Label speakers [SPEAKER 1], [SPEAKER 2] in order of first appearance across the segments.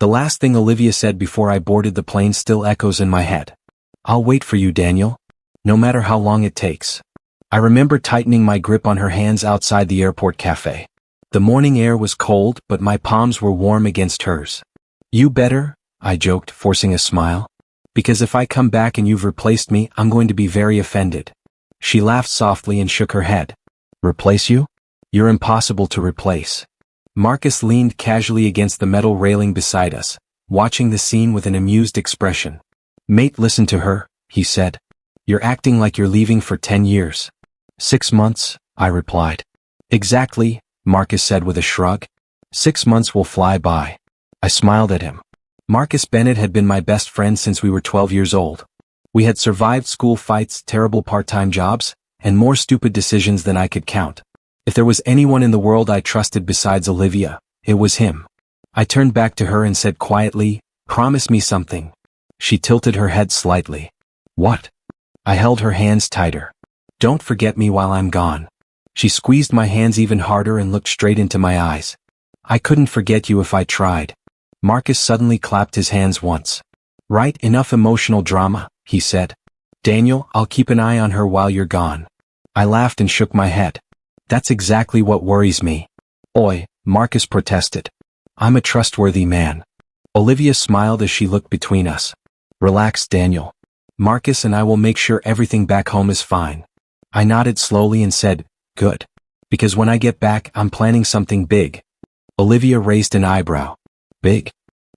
[SPEAKER 1] The last thing Olivia said before I boarded the plane still echoes in my head. I'll wait for you, Daniel. No matter how long it takes. I remember tightening my grip on her hands outside the airport cafe. The morning air was cold, but my palms were warm against hers. You better, I joked, forcing a smile. Because if I come back and you've replaced me, I'm going to be very offended. She laughed softly and shook her head. Replace you? You're impossible to replace. Marcus leaned casually against the metal railing beside us, watching the scene with an amused expression. Mate, listen to her, he said. You're acting like you're leaving for 10 years. 6 months, I replied. Exactly, Marcus said with a shrug. 6 months will fly by. I smiled at him. Marcus Bennett had been my best friend since we were 12 years old. We had survived school fights, terrible part-time jobs, and more stupid decisions than I could count. If there was anyone in the world I trusted besides Olivia, it was him. I turned back to her and said quietly, Promise me something. She tilted her head slightly. What? I held her hands tighter. Don't forget me while I'm gone. She squeezed my hands even harder and looked straight into my eyes. I couldn't forget you if I tried. Marcus suddenly clapped his hands once. Right, enough emotional drama, he said. Daniel, I'll keep an eye on her while you're gone. I laughed and shook my head. That's exactly what worries me. Oi, Marcus protested. I'm a trustworthy man. Olivia smiled as she looked between us. Relax, Daniel. Marcus and I will make sure everything back home is fine. I nodded slowly and said, Good. Because when I get back, I'm planning something big. Olivia raised an eyebrow. Big?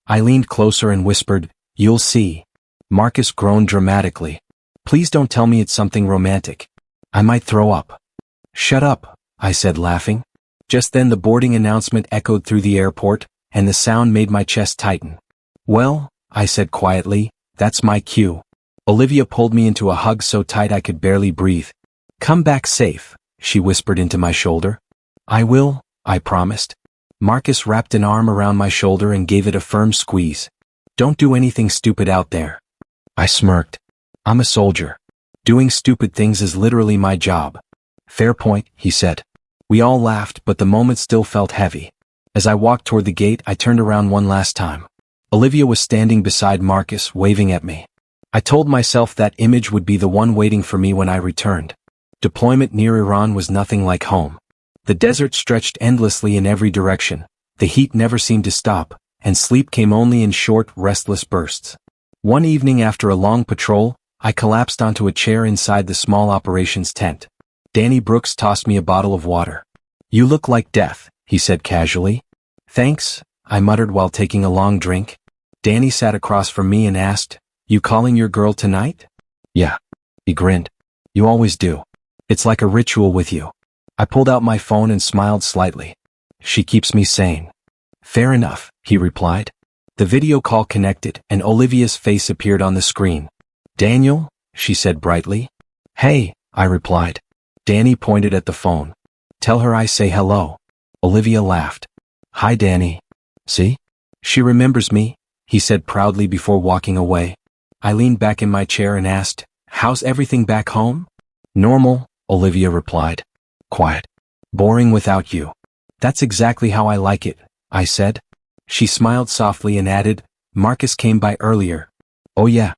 [SPEAKER 1] I leaned closer and whispered, You'll see. Marcus groaned dramatically. Please don't tell me it's something romantic. I might throw up. Shut up, I said laughing. Just then the boarding announcement echoed through the airport, and the sound made my chest tighten. Well, I said quietly, that's my cue. Olivia pulled me into a hug so tight I could barely breathe. Come back safe, she whispered into my shoulder. I will, I promised. Marcus wrapped an arm around my shoulder and gave it a firm squeeze. Don't do anything stupid out there. I smirked. I'm a soldier. Doing stupid things is literally my job. Fair point, he said. We all laughed, but the moment still felt heavy. As I walked toward the gate, I turned around one last time. Olivia was standing beside Marcus, waving at me. I told myself that image would be the one waiting for me when I returned. Deployment near Iran was nothing like home. The desert stretched endlessly in every direction, the heat never seemed to stop, and sleep came only in short, restless bursts. One evening after a long patrol, I collapsed onto a chair inside the small operations tent. Danny Brooks tossed me a bottle of water. You look like death, he said casually. Thanks, I muttered while taking a long drink. Danny sat across from me and asked, You calling your girl tonight? Yeah. He grinned. You always do. It's like a ritual with you. I pulled out my phone and smiled slightly. She keeps me sane. Fair enough, he replied. The video call connected, and Olivia's face appeared on the screen. Daniel, she said brightly. Hey, I replied. Danny pointed at the phone. Tell her I say hello. Olivia laughed. Hi, Danny. See? She remembers me, he said proudly before walking away. I leaned back in my chair and asked, How's everything back home? Normal, Olivia replied. Quiet. Boring without you. That's exactly how I like it, I said. She smiled softly and added, Marcus came by earlier. Oh yeah?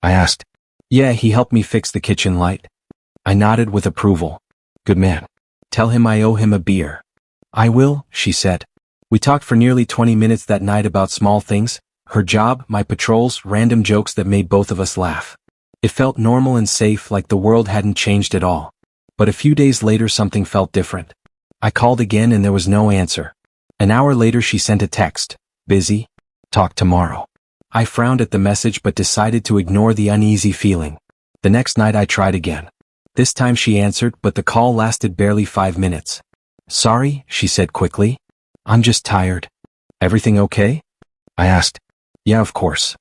[SPEAKER 1] I asked. Yeah, he helped me fix the kitchen light. I nodded with approval. Good man. Tell him I owe him a beer. I will, she said. We talked for nearly 20 minutes that night about small things, her job, my patrols, random jokes that made both of us laugh. It felt normal and safe, like the world hadn't changed at all. But a few days later something felt different. I called again and there was no answer. An hour later she sent a text. Busy? Talk tomorrow. I frowned at the message but decided to ignore the uneasy feeling. The next night I tried again. This time she answered, but the call lasted barely 5 minutes. Sorry, she said quickly. I'm just tired. Everything okay? I asked. Yeah, of course.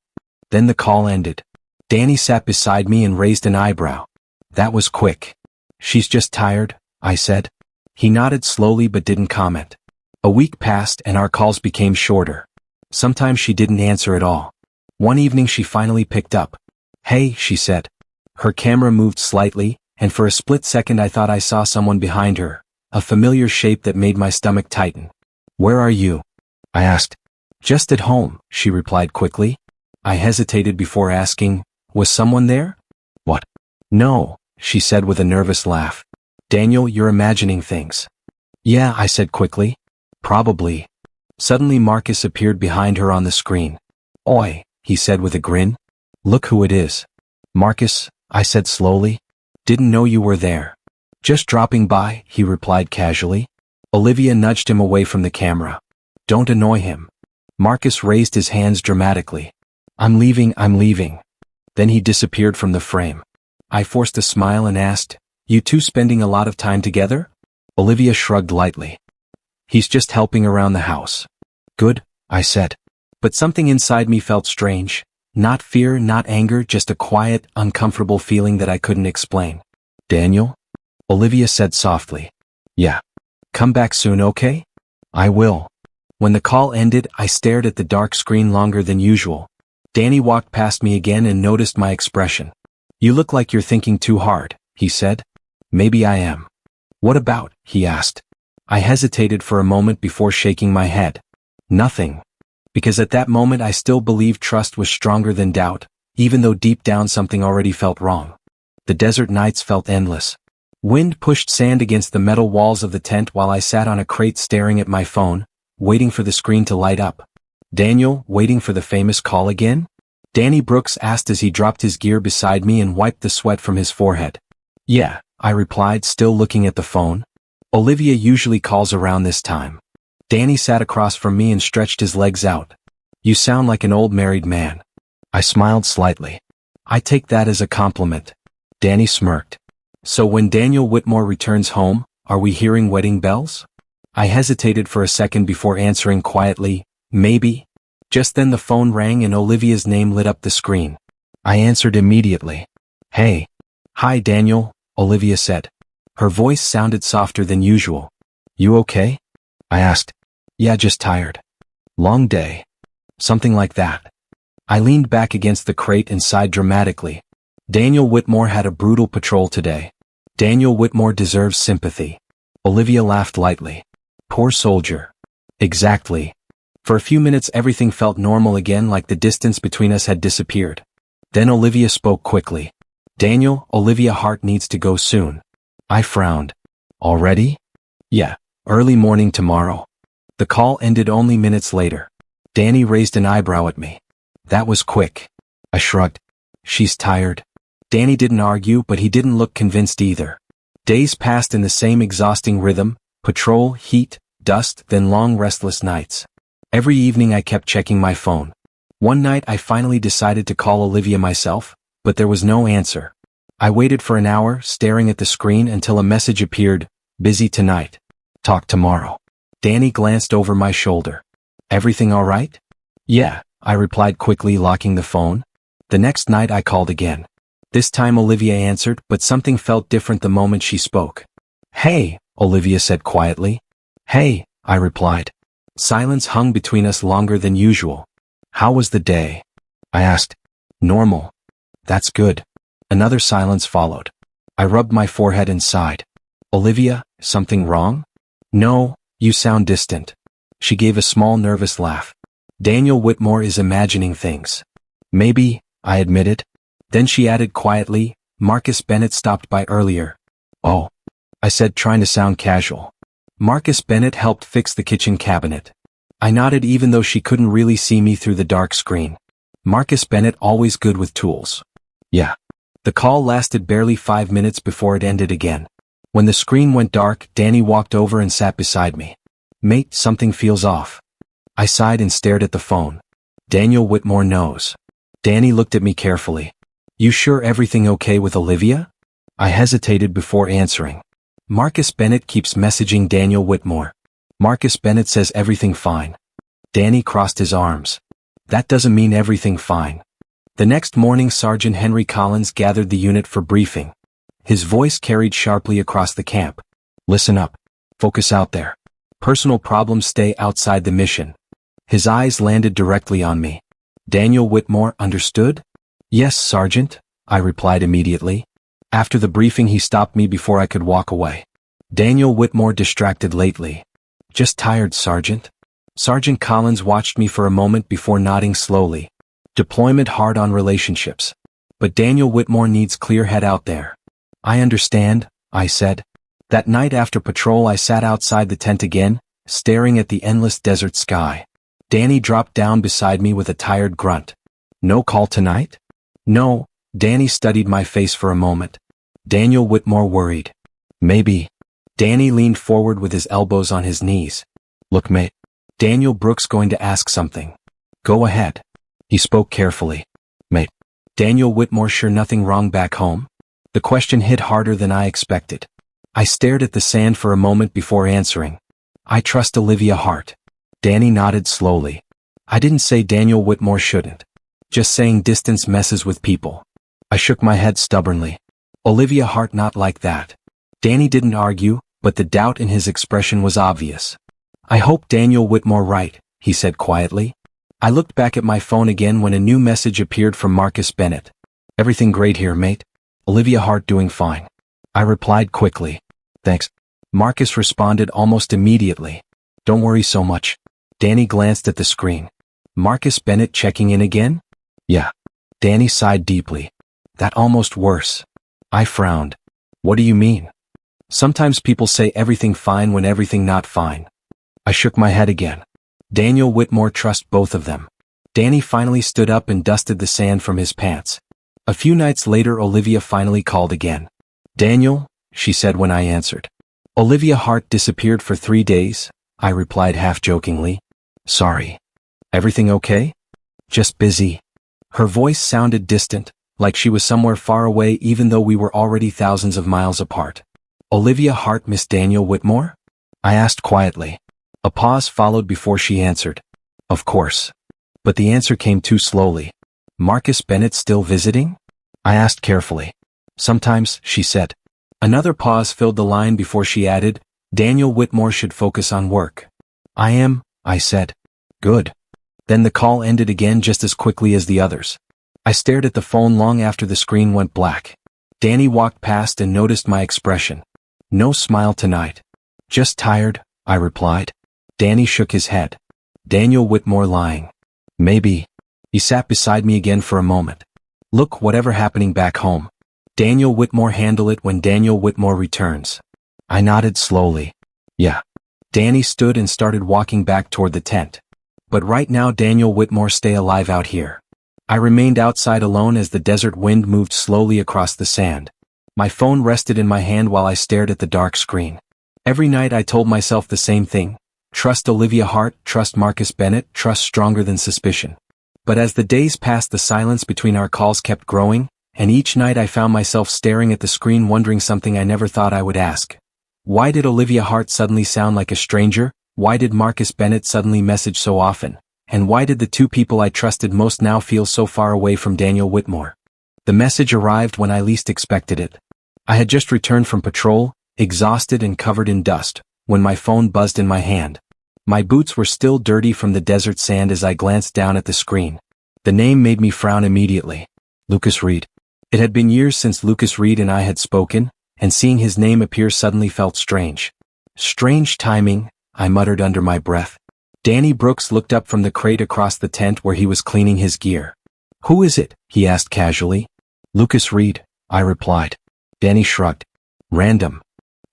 [SPEAKER 1] Then the call ended. Danny sat beside me and raised an eyebrow. That was quick. She's just tired, I said. He nodded slowly but didn't comment. A week passed and our calls became shorter. Sometimes she didn't answer at all. One evening she finally picked up. Hey, she said. Her camera moved slightly, and for a split second I thought I saw someone behind her, a familiar shape that made my stomach tighten. Where are you? I asked. Just at home, she replied quickly. I hesitated before asking, was someone there? What? No, she said with a nervous laugh. Daniel, you're imagining things. Yeah, I said quickly. Probably. Suddenly Marcus appeared behind her on the screen. Oi, he said with a grin. Look who it is. Marcus, I said slowly. Didn't know you were there. Just dropping by, he replied casually. Olivia nudged him away from the camera. Don't annoy him. Marcus raised his hands dramatically. I'm leaving. Then he disappeared from the frame. I forced a smile and asked, you two spending a lot of time together? Olivia shrugged lightly. He's just helping around the house. Good, I said. But something inside me felt strange. Not fear, not anger, just a quiet, uncomfortable feeling that I couldn't explain. Daniel? Olivia said softly. Yeah. Come back soon, okay? I will. When the call ended, I stared at the dark screen longer than usual. Danny walked past me again and noticed my expression. You look like you're thinking too hard, he said. Maybe I am. What about? He asked. I hesitated for a moment before shaking my head. Nothing. Because at that moment I still believed trust was stronger than doubt, even though deep down something already felt wrong. The desert nights felt endless. Wind pushed sand against the metal walls of the tent while I sat on a crate staring at my phone, waiting for the screen to light up. Daniel, waiting for the famous call again? Danny Brooks asked as he dropped his gear beside me and wiped the sweat from his forehead. Yeah, I replied, still looking at the phone. Olivia usually calls around this time. Danny sat across from me and stretched his legs out. You sound like an old married man. I smiled slightly. I take that as a compliment. Danny smirked. So when Daniel Whitmore returns home, are we hearing wedding bells? I hesitated for a second before answering quietly, maybe. Just then the phone rang and Olivia's name lit up the screen. I answered immediately. Hey. Hi Daniel, Olivia said. Her voice sounded softer than usual. You okay? I asked. Yeah, just tired. Long day. Something like that. I leaned back against the crate and sighed dramatically. Daniel Whitmore had a brutal patrol today. Daniel Whitmore deserves sympathy. Olivia laughed lightly. Poor soldier. Exactly. For a few minutes everything felt normal again, like the distance between us had disappeared. Then Olivia spoke quickly. Daniel, Olivia Hart needs to go soon. I frowned. Already? Yeah, early morning tomorrow. The call ended only minutes later. Danny raised an eyebrow at me. That was quick. I shrugged. She's tired. Danny didn't argue, but he didn't look convinced either. Days passed in the same exhausting rhythm, patrol, heat, dust, then long restless nights. Every evening I kept checking my phone. One night I finally decided to call Olivia myself, but there was no answer. I waited for an hour, staring at the screen until a message appeared, busy tonight. Talk tomorrow. Danny glanced over my shoulder. Everything all right? Yeah, I replied quickly, locking the phone. The next night I called again. This time Olivia answered, but something felt different the moment she spoke. Hey, Olivia said quietly. Hey, I replied. Silence hung between us longer than usual. How was the day? I asked. Normal. That's good. Another silence followed. I rubbed my forehead and sighed. Olivia, something wrong? No, you sound distant. She gave a small nervous laugh. Daniel Whitmore is imagining things. Maybe, I admitted. Then she added quietly, Marcus Bennett stopped by earlier. Oh, I said, trying to sound casual. Marcus Bennett helped fix the kitchen cabinet. I nodded even though she couldn't really see me through the dark screen. Marcus Bennett always good with tools. Yeah. The call lasted barely 5 minutes before it ended again. When the screen went dark, Danny walked over and sat beside me. Mate, something feels off. I sighed and stared at the phone. Daniel Whitmore knows. Danny looked at me carefully. You sure everything okay with Olivia? I hesitated before answering. Marcus Bennett keeps messaging Daniel Whitmore. Marcus Bennett says everything fine. Danny crossed his arms. That doesn't mean everything fine. The next morning Sergeant Henry Collins gathered the unit for briefing. His voice carried sharply across the camp. Listen up. Focus out there. Personal problems stay outside the mission. His eyes landed directly on me. Daniel Whitmore, understood? Yes, Sergeant, I replied immediately. After the briefing he stopped me before I could walk away. Daniel Whitmore distracted lately. Just tired, Sergeant. Sergeant Collins watched me for a moment before nodding slowly. Deployment hard on relationships. But Daniel Whitmore needs clear head out there. I understand, I said. That night after patrol I sat outside the tent again, staring at the endless desert sky. Danny dropped down beside me with a tired grunt. No call tonight? No. Danny studied my face for a moment. Daniel Whitmore worried. Maybe. Danny leaned forward with his elbows on his knees. Look, mate. Daniel Brooks going to ask something. Go ahead. He spoke carefully. Mate. Daniel Whitmore sure nothing wrong back home? The question hit harder than I expected. I stared at the sand for a moment before answering. I trust Olivia Hart. Danny nodded slowly. I didn't say Daniel Whitmore shouldn't. Just saying distance messes with people. I shook my head stubbornly. Olivia Hart not like that. Danny didn't argue, but the doubt in his expression was obvious. I hope Daniel Whitmore right, he said quietly. I looked back at my phone again when a new message appeared from Marcus Bennett. Everything great here, mate. Olivia Hart doing fine. I replied quickly. Thanks. Marcus responded almost immediately. Don't worry so much. Danny glanced at the screen. Marcus Bennett checking in again? Yeah. Danny sighed deeply. That almost worse. I frowned. What do you mean? Sometimes people say everything fine when everything not fine. I shook my head again. Daniel Whitmore trust both of them. Danny finally stood up and dusted the sand from his pants. A few nights later Olivia finally called again. Daniel, she said when I answered. Olivia Hart disappeared for 3 days, I replied half-jokingly. Sorry. Everything okay? Just busy. Her voice sounded distant, like she was somewhere far away even though we were already thousands of miles apart. Olivia Hart miss Daniel Whitmore? I asked quietly. A pause followed before she answered. Of course. But the answer came too slowly. Marcus Bennett still visiting? I asked carefully. Sometimes, she said. Another pause filled the line before she added, Daniel Whitmore should focus on work. I am, I said. Good. Then the call ended again just as quickly as the others. I stared at the phone long after the screen went black. Danny walked past and noticed my expression. No smile tonight. Just tired, I replied. Danny shook his head. Daniel Whitmore lying. Maybe. He sat beside me again for a moment. Look, whatever happening back home. Daniel Whitmore handle it when Daniel Whitmore returns. I nodded slowly. Yeah. Danny stood and started walking back toward the tent. But right now Daniel Whitmore stay alive out here. I remained outside alone as the desert wind moved slowly across the sand. My phone rested in my hand while I stared at the dark screen. Every night I told myself the same thing. Trust Olivia Hart, trust Marcus Bennett, trust stronger than suspicion. But as the days passed the silence between our calls kept growing, and each night I found myself staring at the screen wondering something I never thought I would ask. Why did Olivia Hart suddenly sound like a stranger? Why did Marcus Bennett suddenly message so often? And why did the two people I trusted most now feel so far away from Daniel Whitmore? The message arrived when I least expected it. I had just returned from patrol, exhausted and covered in dust, when my phone buzzed in my hand. My boots were still dirty from the desert sand as I glanced down at the screen. The name made me frown immediately. Lucas Reed. It had been years since Lucas Reed and I had spoken, and seeing his name appear suddenly felt strange. Strange timing, I muttered under my breath. Danny Brooks looked up from the crate across the tent where he was cleaning his gear. Who is it? He asked casually. Lucas Reed, I replied. Danny shrugged. Random.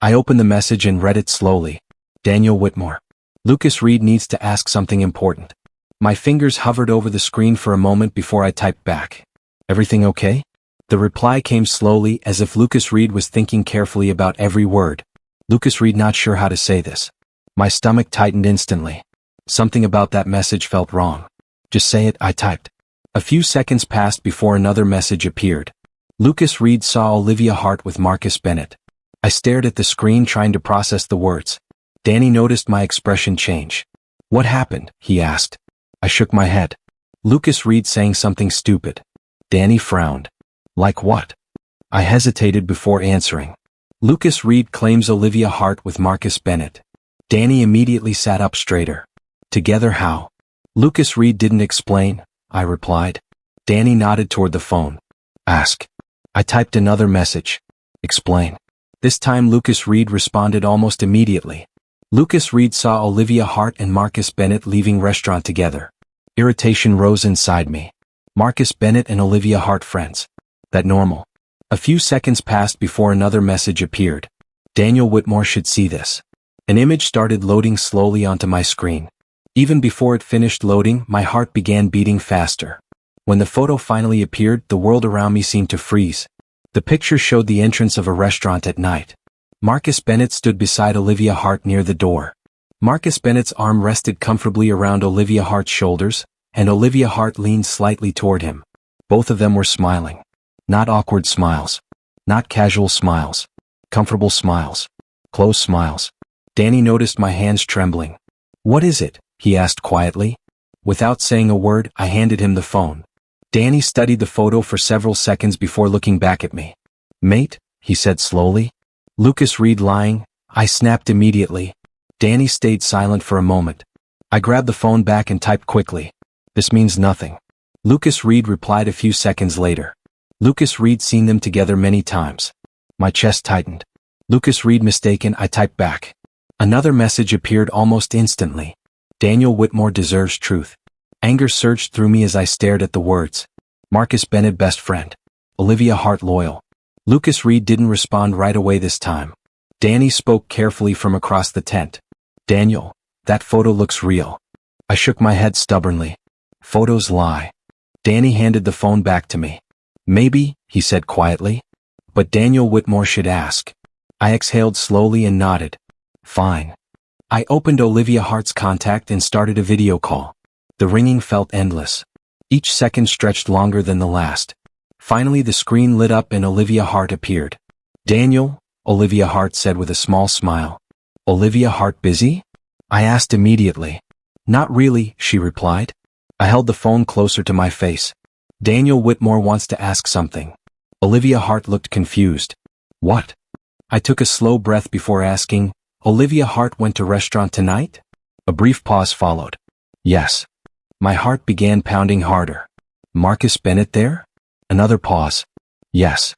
[SPEAKER 1] I opened the message and read it slowly. Daniel Whitmore. Lucas Reed needs to ask something important. My fingers hovered over the screen for a moment before I typed back. Everything okay? The reply came slowly as if Lucas Reed was thinking carefully about every word. Lucas Reed not sure how to say this. My stomach tightened instantly. Something about that message felt wrong. Just say it, I typed. A few seconds passed before another message appeared. Lucas Reed saw Olivia Hart with Marcus Bennett. I stared at the screen trying to process the words. Danny noticed my expression change. What happened? He asked. I shook my head. Lucas Reed saying something stupid. Danny frowned. Like what? I hesitated before answering. Lucas Reed claims Olivia Hart with Marcus Bennett. Danny immediately sat up straighter. Together how? Lucas Reed didn't explain, I replied. Danny nodded toward the phone. Ask. I typed another message. Explain. This time Lucas Reed responded almost immediately. Lucas Reed saw Olivia Hart and Marcus Bennett leaving restaurant together. Irritation rose inside me. Marcus Bennett and Olivia Hart friends. That normal. A few seconds passed before another message appeared. Daniel Whitmore should see this. An image started loading slowly onto my screen. Even before it finished loading, my heart began beating faster. When the photo finally appeared, the world around me seemed to freeze. The picture showed the entrance of a restaurant at night. Marcus Bennett stood beside Olivia Hart near the door. Marcus Bennett's arm rested comfortably around Olivia Hart's shoulders, and Olivia Hart leaned slightly toward him. Both of them were smiling. Not awkward smiles. Not casual smiles. Comfortable smiles. Close smiles. Danny noticed my hands trembling. "What is it?" he asked quietly. Without saying a word, I handed him the phone. Danny studied the photo for several seconds before looking back at me. "Mate," he said slowly. "Lucas Reed lying?" I snapped immediately. Danny stayed silent for a moment. I grabbed the phone back and typed quickly. "This means nothing." Lucas Reed replied a few seconds later. Lucas Reed seen them together many times. My chest tightened. "Lucas Reed mistaken," I typed back. Another message appeared almost instantly. "Daniel Whitmore deserves truth." Anger surged through me as I stared at the words. Marcus Bennett best friend. Olivia Hart loyal. Lucas Reed didn't respond right away this time. Danny spoke carefully from across the tent. "Daniel, that photo looks real." I shook my head stubbornly. "Photos lie." Danny handed the phone back to me. "Maybe," he said quietly. "But Daniel Whitmore should ask." I exhaled slowly and nodded. "Fine." I opened Olivia Hart's contact and started a video call. The ringing felt endless. Each second stretched longer than the last. Finally the screen lit up and Olivia Hart appeared. "Daniel," Olivia Hart said with a small smile. "Olivia Hart busy?" I asked immediately. "Not really," she replied. I held the phone closer to my face. "Daniel Whitmore wants to ask something." Olivia Hart looked confused. "What?" I took a slow breath before asking, "Olivia Hart went to restaurant tonight?" A brief pause followed. "Yes." My heart began pounding harder. "Marcus Bennett there?" Another pause. "Yes."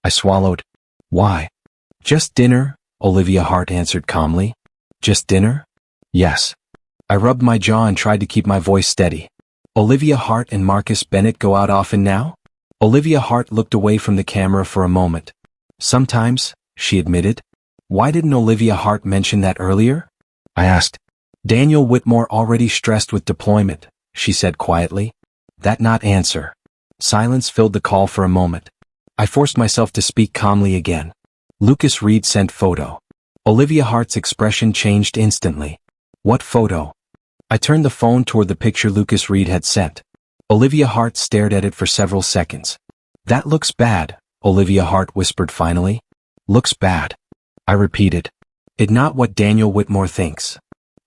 [SPEAKER 1] I swallowed. "Why?" "Just dinner," Olivia Hart answered calmly. "Just dinner?" "Yes." I rubbed my jaw and tried to keep my voice steady. "Olivia Hart and Marcus Bennett go out often now?" Olivia Hart looked away from the camera for a moment. "Sometimes," she admitted. "Why didn't Olivia Hart mention that earlier?" I asked. "Daniel Whitmore already stressed with deployment," she said quietly. That not answer. Silence filled the call for a moment. I forced myself to speak calmly again. "Lucas Reed sent photo." Olivia Hart's expression changed instantly. "What photo?" I turned the phone toward the picture Lucas Reed had sent. Olivia Hart stared at it for several seconds. "That looks bad," Olivia Hart whispered finally. "Looks bad." I repeated. "It not what Daniel Whitmore thinks."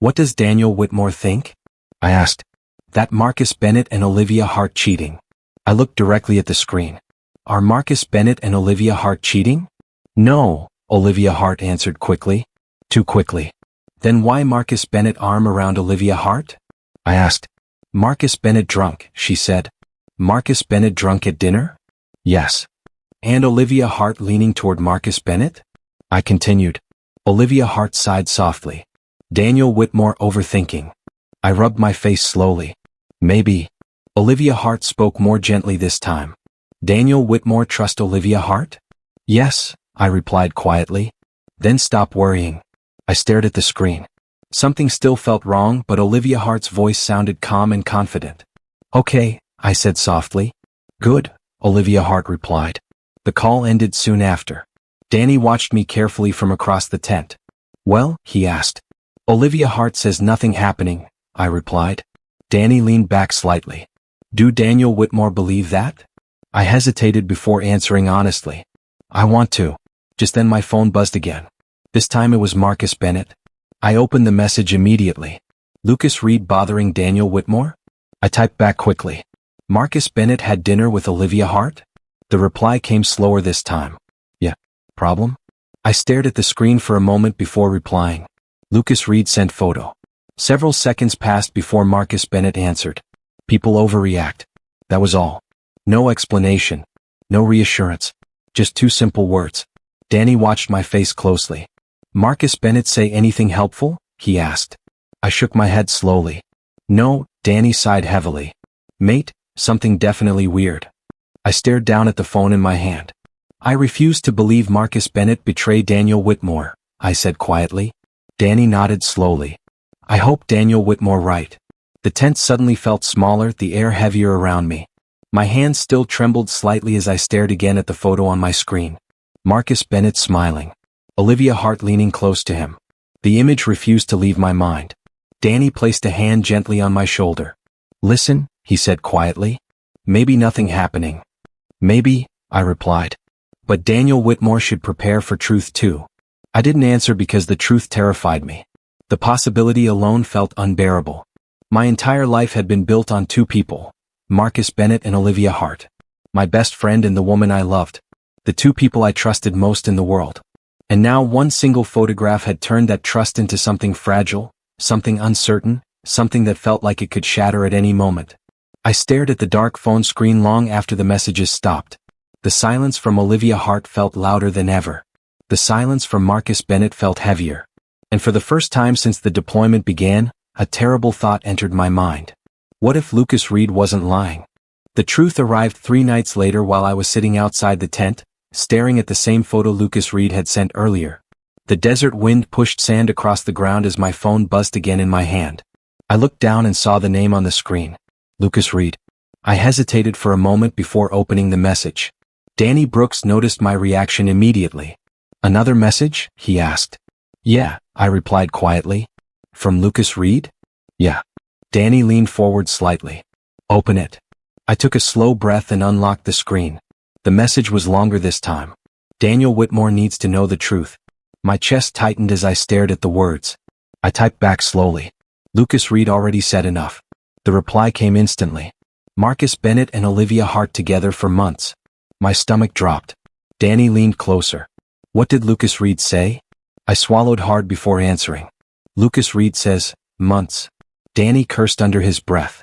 [SPEAKER 1] "What does Daniel Whitmore think?" I asked. "That Marcus Bennett and Olivia Hart cheating." I looked directly at the screen. "Are Marcus Bennett and Olivia Hart cheating?" "No," Olivia Hart answered quickly. Too quickly. "Then why Marcus Bennett arm around Olivia Hart?" I asked. "Marcus Bennett drunk," she said. "Marcus Bennett drunk at dinner?" "Yes." "And Olivia Hart leaning toward Marcus Bennett?" I continued. Olivia Hart sighed softly. "Daniel Whitmore overthinking." I rubbed my face slowly. "Maybe." Olivia Hart spoke more gently this time. "Daniel Whitmore trust Olivia Hart?" "Yes," I replied quietly. "Then stop worrying." I stared at the screen. Something still felt wrong, but Olivia Hart's voice sounded calm and confident. "Okay," I said softly. "Good," Olivia Hart replied. The call ended soon after. Danny watched me carefully from across the tent. "Well?" he asked. "Olivia Hart says nothing happening," I replied. Danny leaned back slightly. "Do Daniel Whitmore believe that?" I hesitated before answering honestly. "I want to." Just then my phone buzzed again. This time it was Marcus Bennett. I opened the message immediately. "Lucas Reed bothering Daniel Whitmore?" I typed back quickly. "Marcus Bennett had dinner with Olivia Hart?" The reply came slower this time. "Yeah. Problem?" I stared at the screen for a moment before replying. "Lucas Reed sent photo." Several seconds passed before Marcus Bennett answered. "People overreact." That was all. No explanation. No reassurance. Just two simple words. Danny watched my face closely. "Marcus Bennett say anything helpful?" he asked. I shook my head slowly. No, Danny sighed heavily. Mate, something definitely weird. I stared down at the phone in my hand. I refuse to believe Marcus Bennett betrayed Daniel Whitmore, I said quietly. Danny nodded slowly. I hope Daniel Whitmore right. The tent suddenly felt smaller, the air heavier around me. My hands still trembled slightly as I stared again at the photo on my screen. Marcus Bennett smiling. Olivia Hart leaning close to him. The image refused to leave my mind. Danny placed a hand gently on my shoulder. Listen, he said quietly. Maybe nothing happening. Maybe, I replied. But Daniel Whitmore should prepare for truth too. I didn't answer because the truth terrified me. The possibility alone felt unbearable. My entire life had been built on two people, Marcus Bennett and Olivia Hart. My best friend and the woman I loved. The two people I trusted most in the world. And now one single photograph had turned that trust into something fragile, something uncertain, something that felt like it could shatter at any moment. I stared at the dark phone screen long after the messages stopped. The silence from Olivia Hart felt louder than ever. The silence from Marcus Bennett felt heavier. And for the first time since the deployment began, a terrible thought entered my mind. What if Lucas Reed wasn't lying? The truth arrived 3 nights later while I was sitting outside the tent, staring at the same photo Lucas Reed had sent earlier. The desert wind pushed sand across the ground as my phone buzzed again in my hand. I looked down and saw the name on the screen. Lucas Reed. I hesitated for a moment before opening the message. Danny Brooks noticed my reaction immediately. Another message? He asked. Yeah, I replied quietly. From Lucas Reed? Yeah. Danny leaned forward slightly. Open it. I took a slow breath and unlocked the screen. The message was longer this time. Daniel Whitmore needs to know the truth. My chest tightened as I stared at the words. I typed back slowly. Lucas Reed already said enough. The reply came instantly. Marcus Bennett and Olivia Hart together for months. My stomach dropped. Danny leaned closer. What did Lucas Reed say? I swallowed hard before answering. Lucas Reed says, months. Danny cursed under his breath.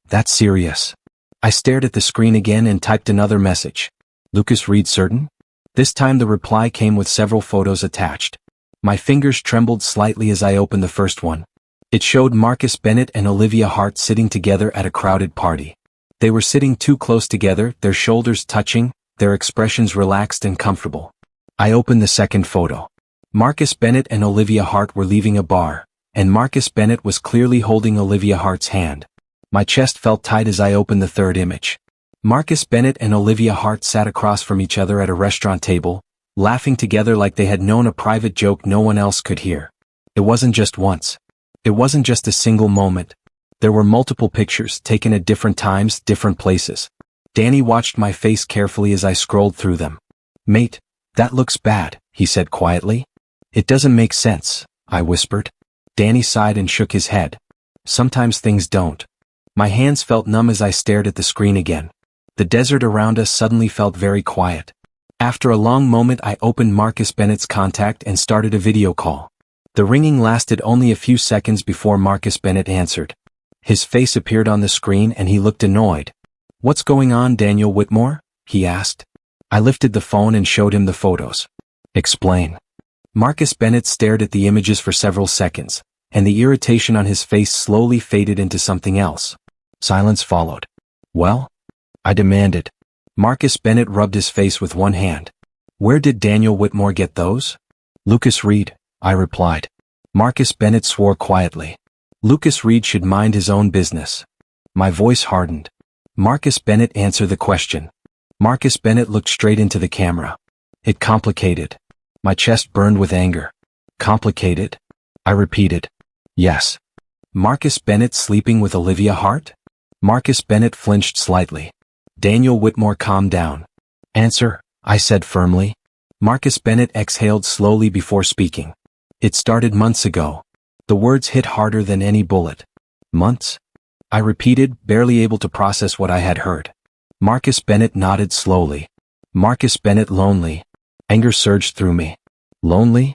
[SPEAKER 1] That's serious. I stared at the screen again and typed another message. Lucas Reed certain? This time the reply came with several photos attached. My fingers trembled slightly as I opened the first one. It showed Marcus Bennett and Olivia Hart sitting together at a crowded party. They were sitting too close together, their shoulders touching, their expressions relaxed and comfortable. I opened the second photo. Marcus Bennett and Olivia Hart were leaving a bar, and Marcus Bennett was clearly holding Olivia Hart's hand. My chest felt tight as I opened the third image. Marcus Bennett and Olivia Hart sat across from each other at a restaurant table, laughing together like they had known a private joke no one else could hear. It wasn't just once. It wasn't just a single moment. There were multiple pictures taken at different times, different places. Danny watched my face carefully as I scrolled through them. Mate, that looks bad, he said quietly. It doesn't make sense, I whispered. Danny sighed and shook his head. Sometimes things don't. My hands felt numb as I stared at the screen again. The desert around us suddenly felt very quiet. After a long moment I opened Marcus Bennett's contact and started a video call. The ringing lasted only a few seconds before Marcus Bennett answered. His face appeared on the screen and he looked annoyed. What's going on, Daniel Whitmore? He asked. I lifted the phone and showed him the photos. Explain. Marcus Bennett stared at the images for several seconds, and the irritation on his face slowly faded into something else. Silence followed. Well? I demanded. Marcus Bennett rubbed his face with one hand. Where did Daniel Whitmore get those? Lucas Reed, I replied. Marcus Bennett swore quietly. Lucas Reed should mind his own business. My voice hardened. Marcus Bennett answered the question. Marcus Bennett looked straight into the camera. It complicated. My chest burned with anger. Complicated? I repeated. Yes. Marcus Bennett sleeping with Olivia Hart? Marcus Bennett flinched slightly. Daniel Whitmore calmed down. Answer, I said firmly. Marcus Bennett exhaled slowly before speaking. It started months ago. The words hit harder than any bullet. Months? I repeated, barely able to process what I had heard. Marcus Bennett nodded slowly. Marcus Bennett lonely. Anger surged through me. Lonely?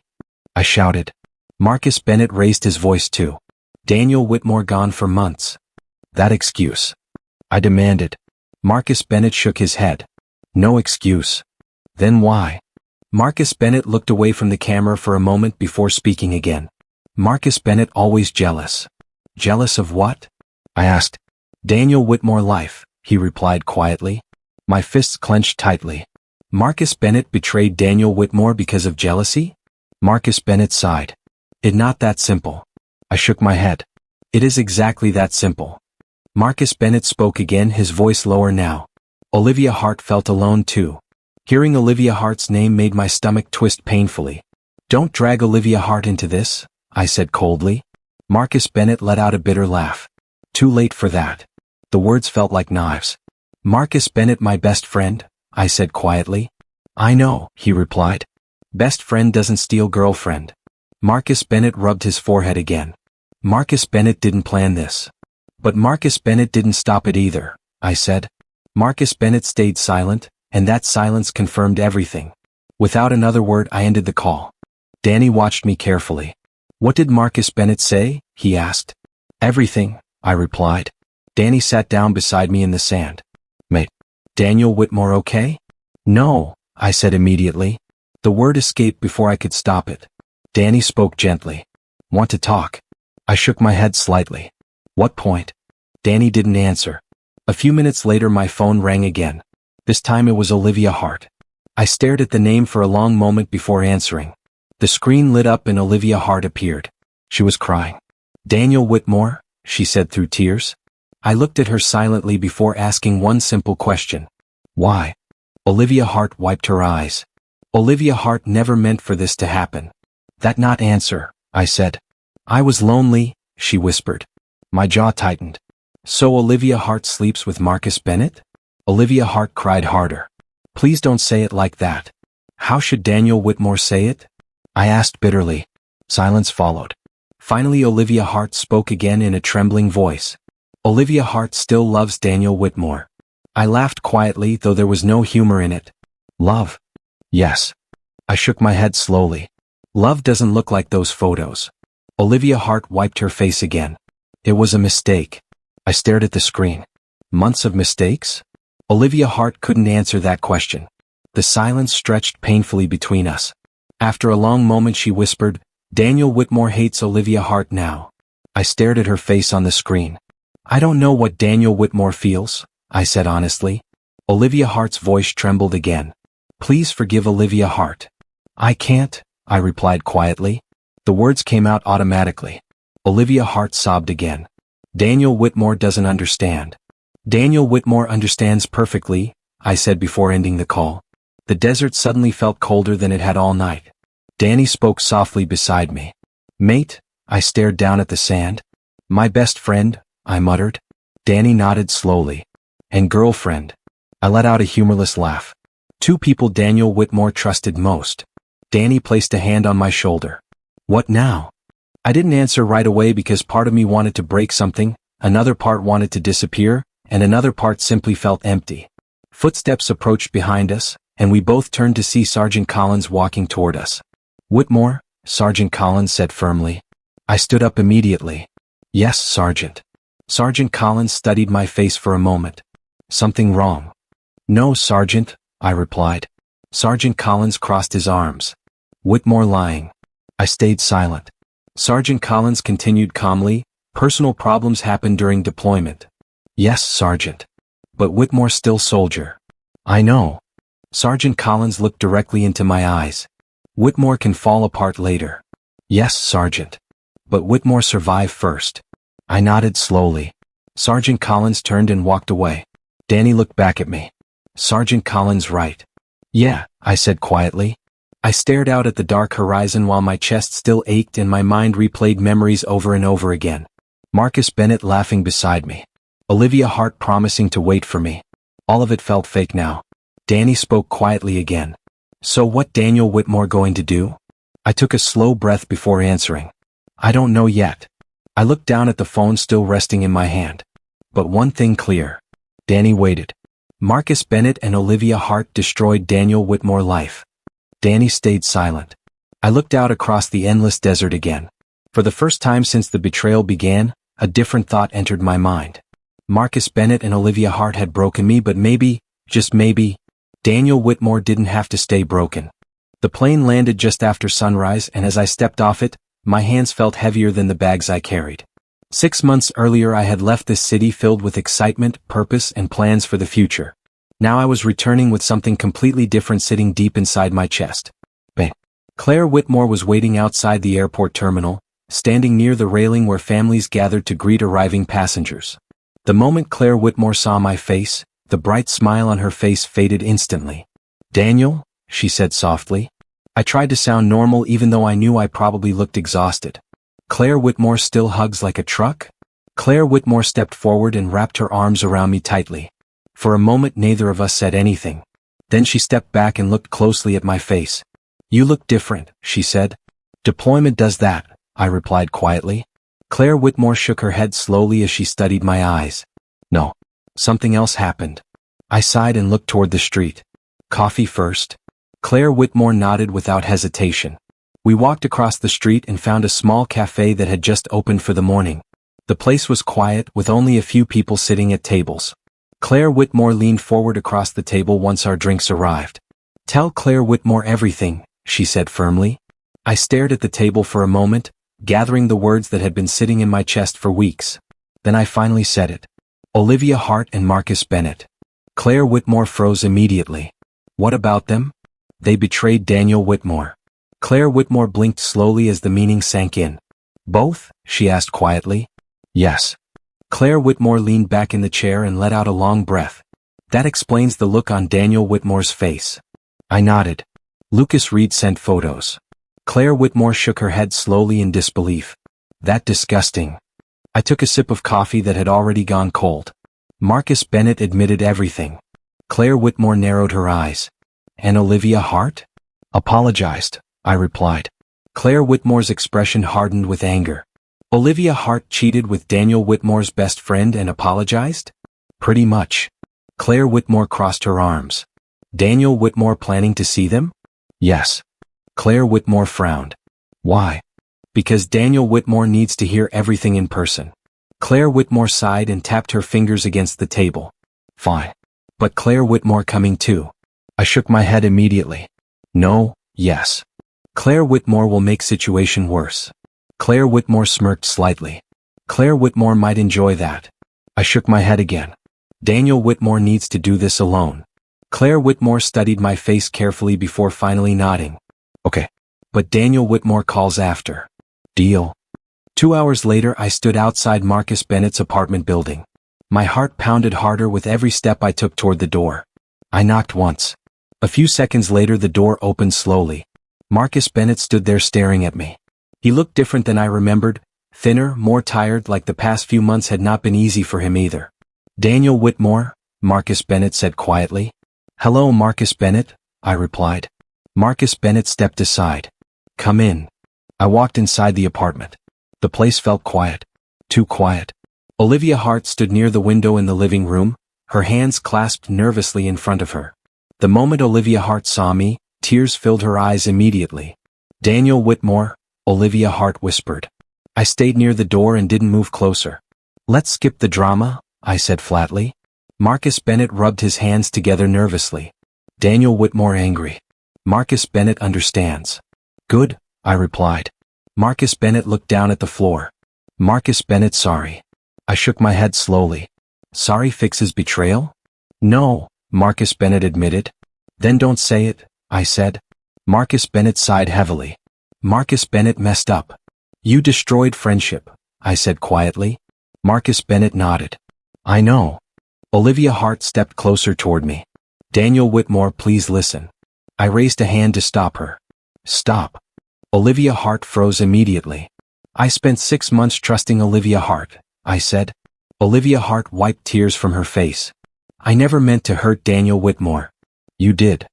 [SPEAKER 1] I shouted. Marcus Bennett raised his voice too. Daniel Whitmore gone for months. That excuse. I demanded. Marcus Bennett shook his head. No excuse. Then why? Marcus Bennett looked away from the camera for a moment before speaking again. Marcus Bennett always jealous. Jealous of what? I asked. Daniel Whitmore life, he replied quietly. My fists clenched tightly. Marcus Bennett betrayed Daniel Whitmore because of jealousy? Marcus Bennett sighed. It's not that simple. I shook my head. It is exactly that simple. Marcus Bennett spoke again, his voice lower now. Olivia Hart felt alone too. Hearing Olivia Hart's name made my stomach twist painfully. Don't drag Olivia Hart into this, I said coldly. Marcus Bennett let out a bitter laugh. Too late for that. The words felt like knives. Marcus Bennett, my best friend, I said quietly. I know, he replied. Best friend doesn't steal girlfriend. Marcus Bennett rubbed his forehead again. Marcus Bennett didn't plan this. But Marcus Bennett didn't stop it either, I said. Marcus Bennett stayed silent, and that silence confirmed everything. Without another word, I ended the call. Danny watched me carefully. What did Marcus Bennett say? He asked. Everything, I replied. Danny sat down beside me in the sand. Mate, Daniel Whitmore okay? No, I said immediately. The word escaped before I could stop it. Danny spoke gently. Want to talk? I shook my head slightly. What point? Danny didn't answer. A few minutes later my phone rang again. This time it was Olivia Hart. I stared at the name for a long moment before answering. The screen lit up and Olivia Hart appeared. She was crying. Daniel Whitmore, she said through tears. I looked at her silently before asking one simple question. Why? Olivia Hart wiped her eyes. Olivia Hart never meant for this to happen. That not answer, I said. I was lonely, she whispered. My jaw tightened. So Olivia Hart sleeps with Marcus Bennett? Olivia Hart cried harder. Please don't say it like that. How should Daniel Whitmore say it? I asked bitterly. Silence followed. Finally Olivia Hart spoke again in a trembling voice. Olivia Hart still loves Daniel Whitmore. I laughed quietly, though there was no humor in it. Love? Yes. I shook my head slowly. Love doesn't look like those photos. Olivia Hart wiped her face again. It was a mistake. I stared at the screen. Months of mistakes? Olivia Hart couldn't answer that question. The silence stretched painfully between us. After a long moment she whispered, Daniel Whitmore hates Olivia Hart now. I stared at her face on the screen. I don't know what Daniel Whitmore feels, I said honestly. Olivia Hart's voice trembled again. Please forgive Olivia Hart. I can't, I replied quietly. The words came out automatically. Olivia Hart sobbed again. Daniel Whitmore doesn't understand. Daniel Whitmore understands perfectly, I said before ending the call. The desert suddenly felt colder than it had all night. Danny spoke softly beside me. Mate, I stared down at the sand. My best friend, I muttered. Danny nodded slowly. And girlfriend. I let out a humorless laugh. Two people Daniel Whitmore trusted most. Danny placed a hand on my shoulder. What now? I didn't answer right away because part of me wanted to break something, another part wanted to disappear, and another part simply felt empty. Footsteps approached behind us, and we both turned to see Sergeant Collins walking toward us. Whitmore, Sergeant Collins said firmly. I stood up immediately. Yes, Sergeant. Sergeant Collins studied my face for a moment. Something wrong? No, Sergeant, I replied. Sergeant Collins crossed his arms. Whitmore lying. I stayed silent. Sergeant Collins continued calmly, personal problems happened during deployment. Yes, Sergeant. But Whitmore still soldier. I know. Sergeant Collins looked directly into my eyes. Whitmore can fall apart later. Yes, Sergeant. But Whitmore survived first. I nodded slowly. Sergeant Collins turned and walked away. Danny looked back at me. Sergeant Collins right. Yeah, I said quietly. I stared out at the dark horizon while my chest still ached and my mind replayed memories over and over again. Marcus Bennett laughing beside me. Olivia Hart promising to wait for me. All of it felt fake now. Danny spoke quietly again. So what Daniel Whitmore going to do? I took a slow breath before answering. I don't know yet. I looked down at the phone still resting in my hand. But one thing clear. Danny waited. Marcus Bennett and Olivia Hart destroyed Daniel Whitmore's life. Danny stayed silent. I looked out across the endless desert again. For the first time since the betrayal began, a different thought entered my mind. Marcus Bennett and Olivia Hart had broken me, but maybe, just maybe, Daniel Whitmore didn't have to stay broken. The plane landed just after sunrise, and as I stepped off it, My hands felt heavier than the bags I carried. 6 months earlier I had left this city filled with excitement, purpose, and plans for the future. Now I was returning with something completely different sitting deep inside my chest. Bang. Claire Whitmore was waiting outside the airport terminal, standing near the railing where families gathered to greet arriving passengers. The moment Claire Whitmore saw my face, the bright smile on her face faded instantly. "Daniel?" she said softly. I tried to sound normal even though I knew I probably looked exhausted. "Claire Whitmore still hugs like a truck?" Claire Whitmore stepped forward and wrapped her arms around me tightly. For a moment neither of us said anything. Then she stepped back and looked closely at my face. "You look different," she said. "Deployment does that," I replied quietly. Claire Whitmore shook her head slowly as she studied my eyes. "No. Something else happened." I sighed and looked toward the street. "Coffee first?" Claire Whitmore nodded without hesitation. We walked across the street and found a small cafe that had just opened for the morning. The place was quiet, with only a few people sitting at tables. Claire Whitmore leaned forward across the table once our drinks arrived. "Tell Claire Whitmore everything," she said firmly. I stared at the table for a moment, gathering the words that had been sitting in my chest for weeks. Then I finally said it. "Olivia Hart and Marcus Bennett." Claire Whitmore froze immediately. "What about them?" "They betrayed Daniel Whitmore." Claire Whitmore blinked slowly as the meaning sank in. "Both?" she asked quietly. "Yes." Claire Whitmore leaned back in the chair and let out a long breath. "That explains the look on Daniel Whitmore's face." I nodded. "Lucas Reed sent photos." Claire Whitmore shook her head slowly in disbelief. "That disgusting." I took a sip of coffee that had already gone cold. "Marcus Bennett admitted everything." Claire Whitmore narrowed her eyes. "And Olivia Hart?" "Apologized," I replied. Claire Whitmore's expression hardened with anger. "Olivia Hart cheated with Daniel Whitmore's best friend and apologized?" "Pretty much." Claire Whitmore crossed her arms. "Daniel Whitmore planning to see them?" "Yes." Claire Whitmore frowned. "Why?" "Because Daniel Whitmore needs to hear everything in person." Claire Whitmore sighed and tapped her fingers against the table. "Fine. But Claire Whitmore coming too?" I shook my head immediately. "No, yes. Claire Whitmore will make situation worse." Claire Whitmore smirked slightly. "Claire Whitmore might enjoy that." I shook my head again. "Daniel Whitmore needs to do this alone." Claire Whitmore studied my face carefully before finally nodding. "Okay. But Daniel Whitmore calls after." "Deal." 2 hours later I stood outside Marcus Bennett's apartment building. My heart pounded harder with every step I took toward the door. I knocked once. A few seconds later the door opened slowly. Marcus Bennett stood there staring at me. He looked different than I remembered, thinner, more tired, like the past few months had not been easy for him either. "Daniel Whitmore," Marcus Bennett said quietly. "Hello, Marcus Bennett," I replied. Marcus Bennett stepped aside. "Come in." I walked inside the apartment. The place felt quiet. Too quiet. Olivia Hart stood near the window in the living room, her hands clasped nervously in front of her. The moment Olivia Hart saw me, tears filled her eyes immediately. "Daniel Whitmore," Olivia Hart whispered. I stayed near the door and didn't move closer. "Let's skip the drama," I said flatly. Marcus Bennett rubbed his hands together nervously. "Daniel Whitmore angry. Marcus Bennett understands." "Good," I replied. Marcus Bennett looked down at the floor. "Marcus Bennett sorry." I shook my head slowly. "Sorry fixes betrayal?" "No," Marcus Bennett admitted. "Then don't say it," I said. Marcus Bennett sighed heavily. "Marcus Bennett messed up." "You destroyed friendship," I said quietly. Marcus Bennett nodded. "I know." Olivia Hart stepped closer toward me. "Daniel Whitmore, please listen." I raised a hand to stop her. "Stop." Olivia Hart froze immediately. "I spent 6 months trusting Olivia Hart," I said. Olivia Hart wiped tears from her face. "I never meant to hurt Daniel Whitmore." "You did."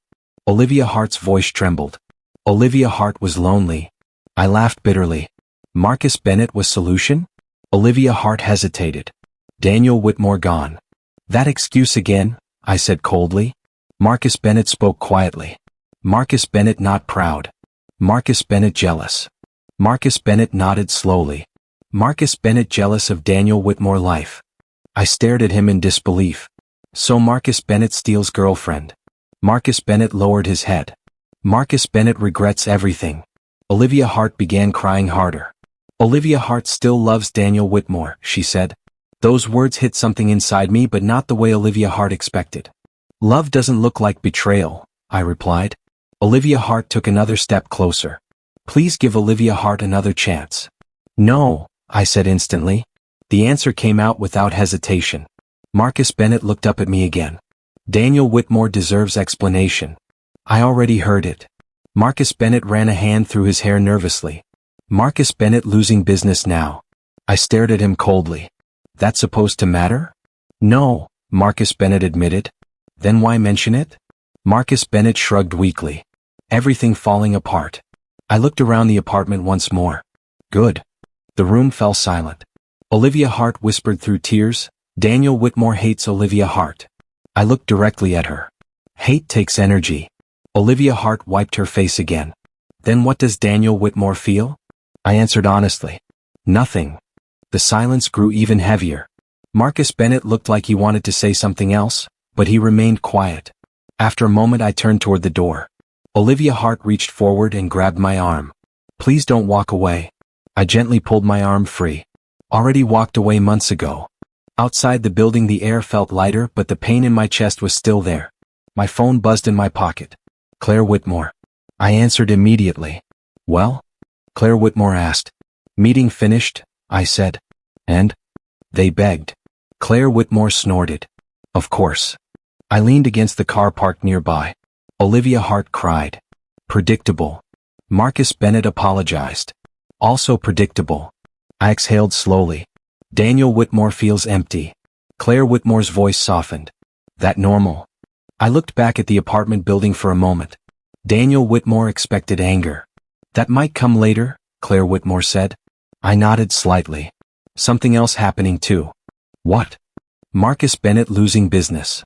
[SPEAKER 1] Olivia Hart's voice trembled. Olivia Hart was lonely. I laughed bitterly. Marcus Bennett was solution? Olivia Hart hesitated. "Daniel Whitmore gone." "That excuse again," I said coldly. Marcus Bennett spoke quietly. Marcus Bennett not proud. Marcus Bennett jealous. Marcus Bennett nodded slowly. Marcus Bennett jealous of Daniel Whitmore life. I stared at him in disbelief. So Marcus Bennett steals girlfriend. Marcus Bennett lowered his head. Marcus Bennett regrets everything. Olivia Hart began crying harder. Olivia Hart still loves Daniel Whitmore, she said. Those words hit something inside me, but not the way Olivia Hart expected. Love doesn't look like betrayal, I replied. Olivia Hart took another step closer. Please give Olivia Hart another chance. No, I said instantly. The answer came out without hesitation. Marcus Bennett looked up at me again. Daniel Whitmore deserves explanation. I already heard it. Marcus Bennett ran a hand through his hair nervously. Marcus Bennett losing business now. I stared at him coldly. That's supposed to matter? No, Marcus Bennett admitted. Then why mention it? Marcus Bennett shrugged weakly. Everything falling apart. I looked around the apartment once more. Good. The room fell silent. Olivia Hart whispered through tears, Daniel Whitmore hates Olivia Hart. I looked directly at her. Hate takes energy. Olivia Hart wiped her face again. Then what does Daniel Whitmore feel? I answered honestly. Nothing. The silence grew even heavier. Marcus Bennett looked like he wanted to say something else, but he remained quiet. After a moment I turned toward the door. Olivia Hart reached forward and grabbed my arm. Please don't walk away. I gently pulled my arm free. Already walked away months ago. Outside the building the air felt lighter, but the pain in my chest was still there. My phone buzzed in my pocket. Claire Whitmore. I answered immediately. Well? Claire Whitmore asked. Meeting finished, I said. And? They begged. Claire Whitmore snorted. Of course. I leaned against the car parked nearby. Olivia Hart cried. Predictable. Marcus Bennett apologized. Also predictable. I exhaled slowly. Daniel Whitmore feels empty. Claire Whitmore's voice softened. That normal? I looked back at the apartment building for a moment. Daniel Whitmore expected anger. That might come later, Claire Whitmore said. I nodded slightly. Something else happening too. What? Marcus Bennett losing business.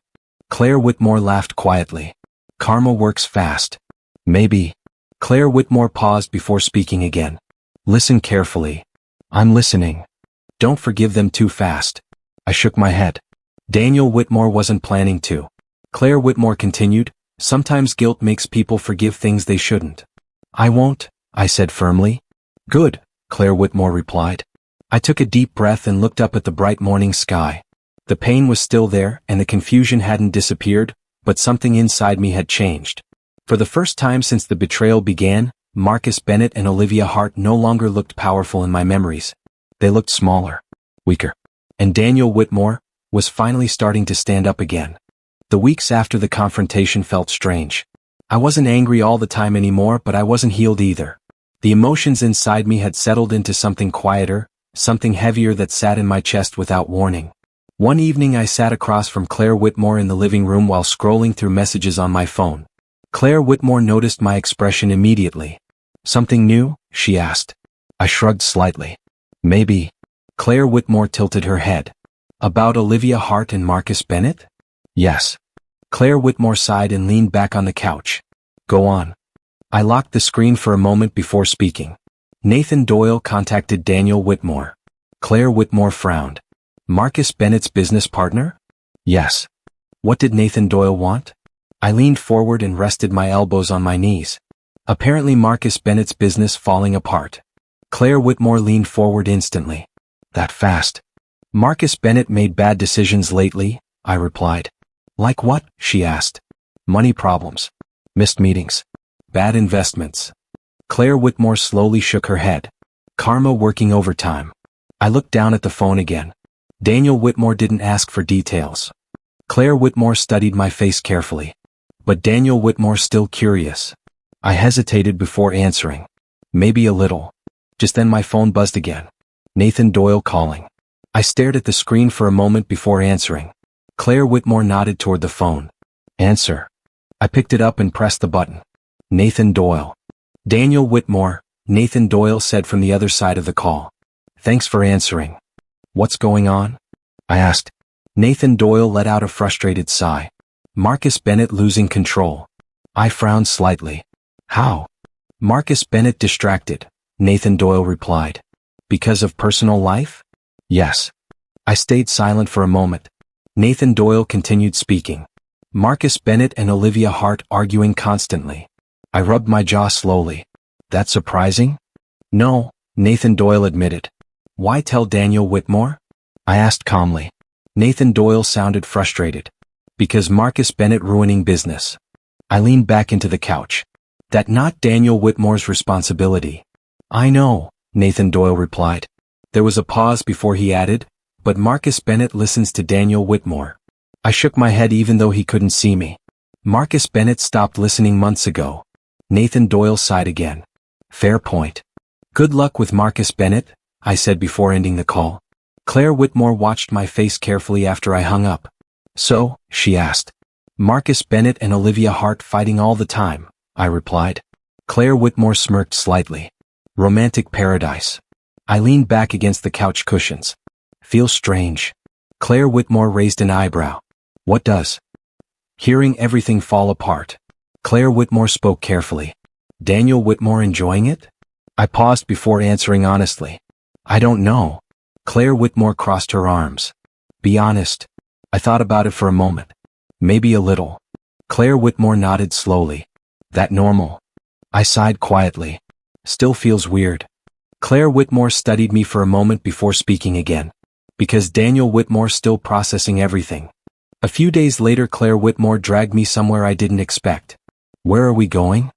[SPEAKER 1] Claire Whitmore laughed quietly. Karma works fast. Maybe. Claire Whitmore paused before speaking again. Listen carefully. I'm listening. Don't forgive them too fast. I shook my head. Daniel Whitmore wasn't planning to. Claire Whitmore continued, sometimes guilt makes people forgive things they shouldn't. I won't, I said firmly. Good, Claire Whitmore replied. I took a deep breath and looked up at the bright morning sky. The pain was still there and the confusion hadn't disappeared, but something inside me had changed. For the first time since the betrayal began, Marcus Bennett and Olivia Hart no longer looked powerful in my memories. They looked smaller, weaker. And Daniel Whitmore was finally starting to stand up again. The weeks after the confrontation felt strange. I wasn't angry all the time anymore, but I wasn't healed either. The emotions inside me had settled into something quieter, something heavier that sat in my chest without warning. One evening I sat across from Claire Whitmore in the living room while scrolling through messages on my phone. Claire Whitmore noticed my expression immediately. Something new? She asked. I shrugged slightly. Maybe. Claire Whitmore tilted her head. About Olivia Hart and Marcus Bennett? Yes. Claire Whitmore sighed and leaned back on the couch. Go on. I locked the screen for a moment before speaking. Nathan Doyle contacted Daniel Whitmore. Claire Whitmore frowned. Marcus Bennett's business partner? Yes. What did Nathan Doyle want? I leaned forward and rested my elbows on my knees. Apparently Marcus Bennett's business falling apart. Claire Whitmore leaned forward instantly. That fast. Marcus Bennett made bad decisions lately, I replied. Like what? She asked. Money problems. Missed meetings. Bad investments. Claire Whitmore slowly shook her head. Karma working overtime. I looked down at the phone again. Daniel Whitmore didn't ask for details. Claire Whitmore studied my face carefully. But Daniel Whitmore still curious. I hesitated before answering. Maybe a little. Just then my phone buzzed again. Nathan Doyle calling. I stared at the screen for a moment before answering. Claire Whitmore nodded toward the phone. Answer. I picked it up and pressed the button. Nathan Doyle. Daniel Whitmore, Nathan Doyle said from the other side of the call. Thanks for answering. What's going on? I asked. Nathan Doyle let out a frustrated sigh. Marcus Bennett losing control. I frowned slightly. How? Marcus Bennett distracted, Nathan Doyle replied. Because of personal life? Yes. I stayed silent for a moment. Nathan Doyle continued speaking. Marcus Bennett and Olivia Hart arguing constantly. I rubbed my jaw slowly. That surprising? No, Nathan Doyle admitted. Why tell Daniel Whitmore? I asked calmly. Nathan Doyle sounded frustrated. Because Marcus Bennett ruining business. I leaned back into the couch. That not Daniel Whitmore's responsibility. I know, Nathan Doyle replied. There was a pause before he added, but Marcus Bennett listens to Daniel Whitmore. I shook my head even though he couldn't see me. Marcus Bennett stopped listening months ago. Nathan Doyle sighed again. Fair point. Good luck with Marcus Bennett, I said before ending the call. Claire Whitmore watched my face carefully after I hung up. So, she asked. Marcus Bennett and Olivia Hart fighting all the time, I replied. Claire Whitmore smirked slightly. Romantic paradise. I leaned back against the couch cushions. Feels strange. Claire Whitmore raised an eyebrow. What does? Hearing everything fall apart. Claire Whitmore spoke carefully. Daniel Whitmore enjoying it? I paused before answering honestly. I don't know. Claire Whitmore crossed her arms. Be honest. I thought about it for a moment. Maybe a little. Claire Whitmore nodded slowly. That normal? I sighed quietly. Still feels weird. Claire Whitmore studied me for a moment before speaking again. Because Daniel Whitmore's still processing everything. A few days later Claire Whitmore dragged me somewhere I didn't expect. Where are we going?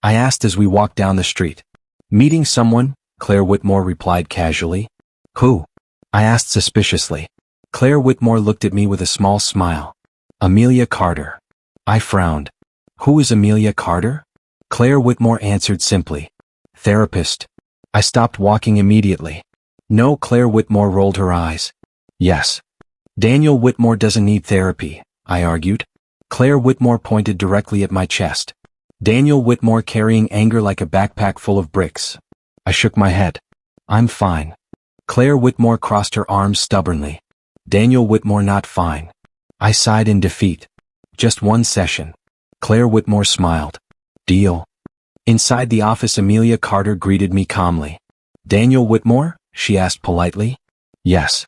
[SPEAKER 1] I asked as we walked down the street. Meeting someone, Claire Whitmore replied casually. Who? I asked suspiciously. Claire Whitmore looked at me with a small smile. Amelia Carter. I frowned. Who is Amelia Carter? Claire Whitmore answered simply. Therapist. I stopped walking immediately. No, Claire Whitmore rolled her eyes. Yes. Daniel Whitmore doesn't need therapy, I argued. Claire Whitmore pointed directly at my chest. Daniel Whitmore carrying anger like a backpack full of bricks. I shook my head. I'm fine. Claire Whitmore crossed her arms stubbornly. Daniel Whitmore not fine. I sighed in defeat. Just one session. Claire Whitmore smiled. Deal. Inside the office Amelia Carter greeted me calmly. Daniel Whitmore? She asked politely. Yes.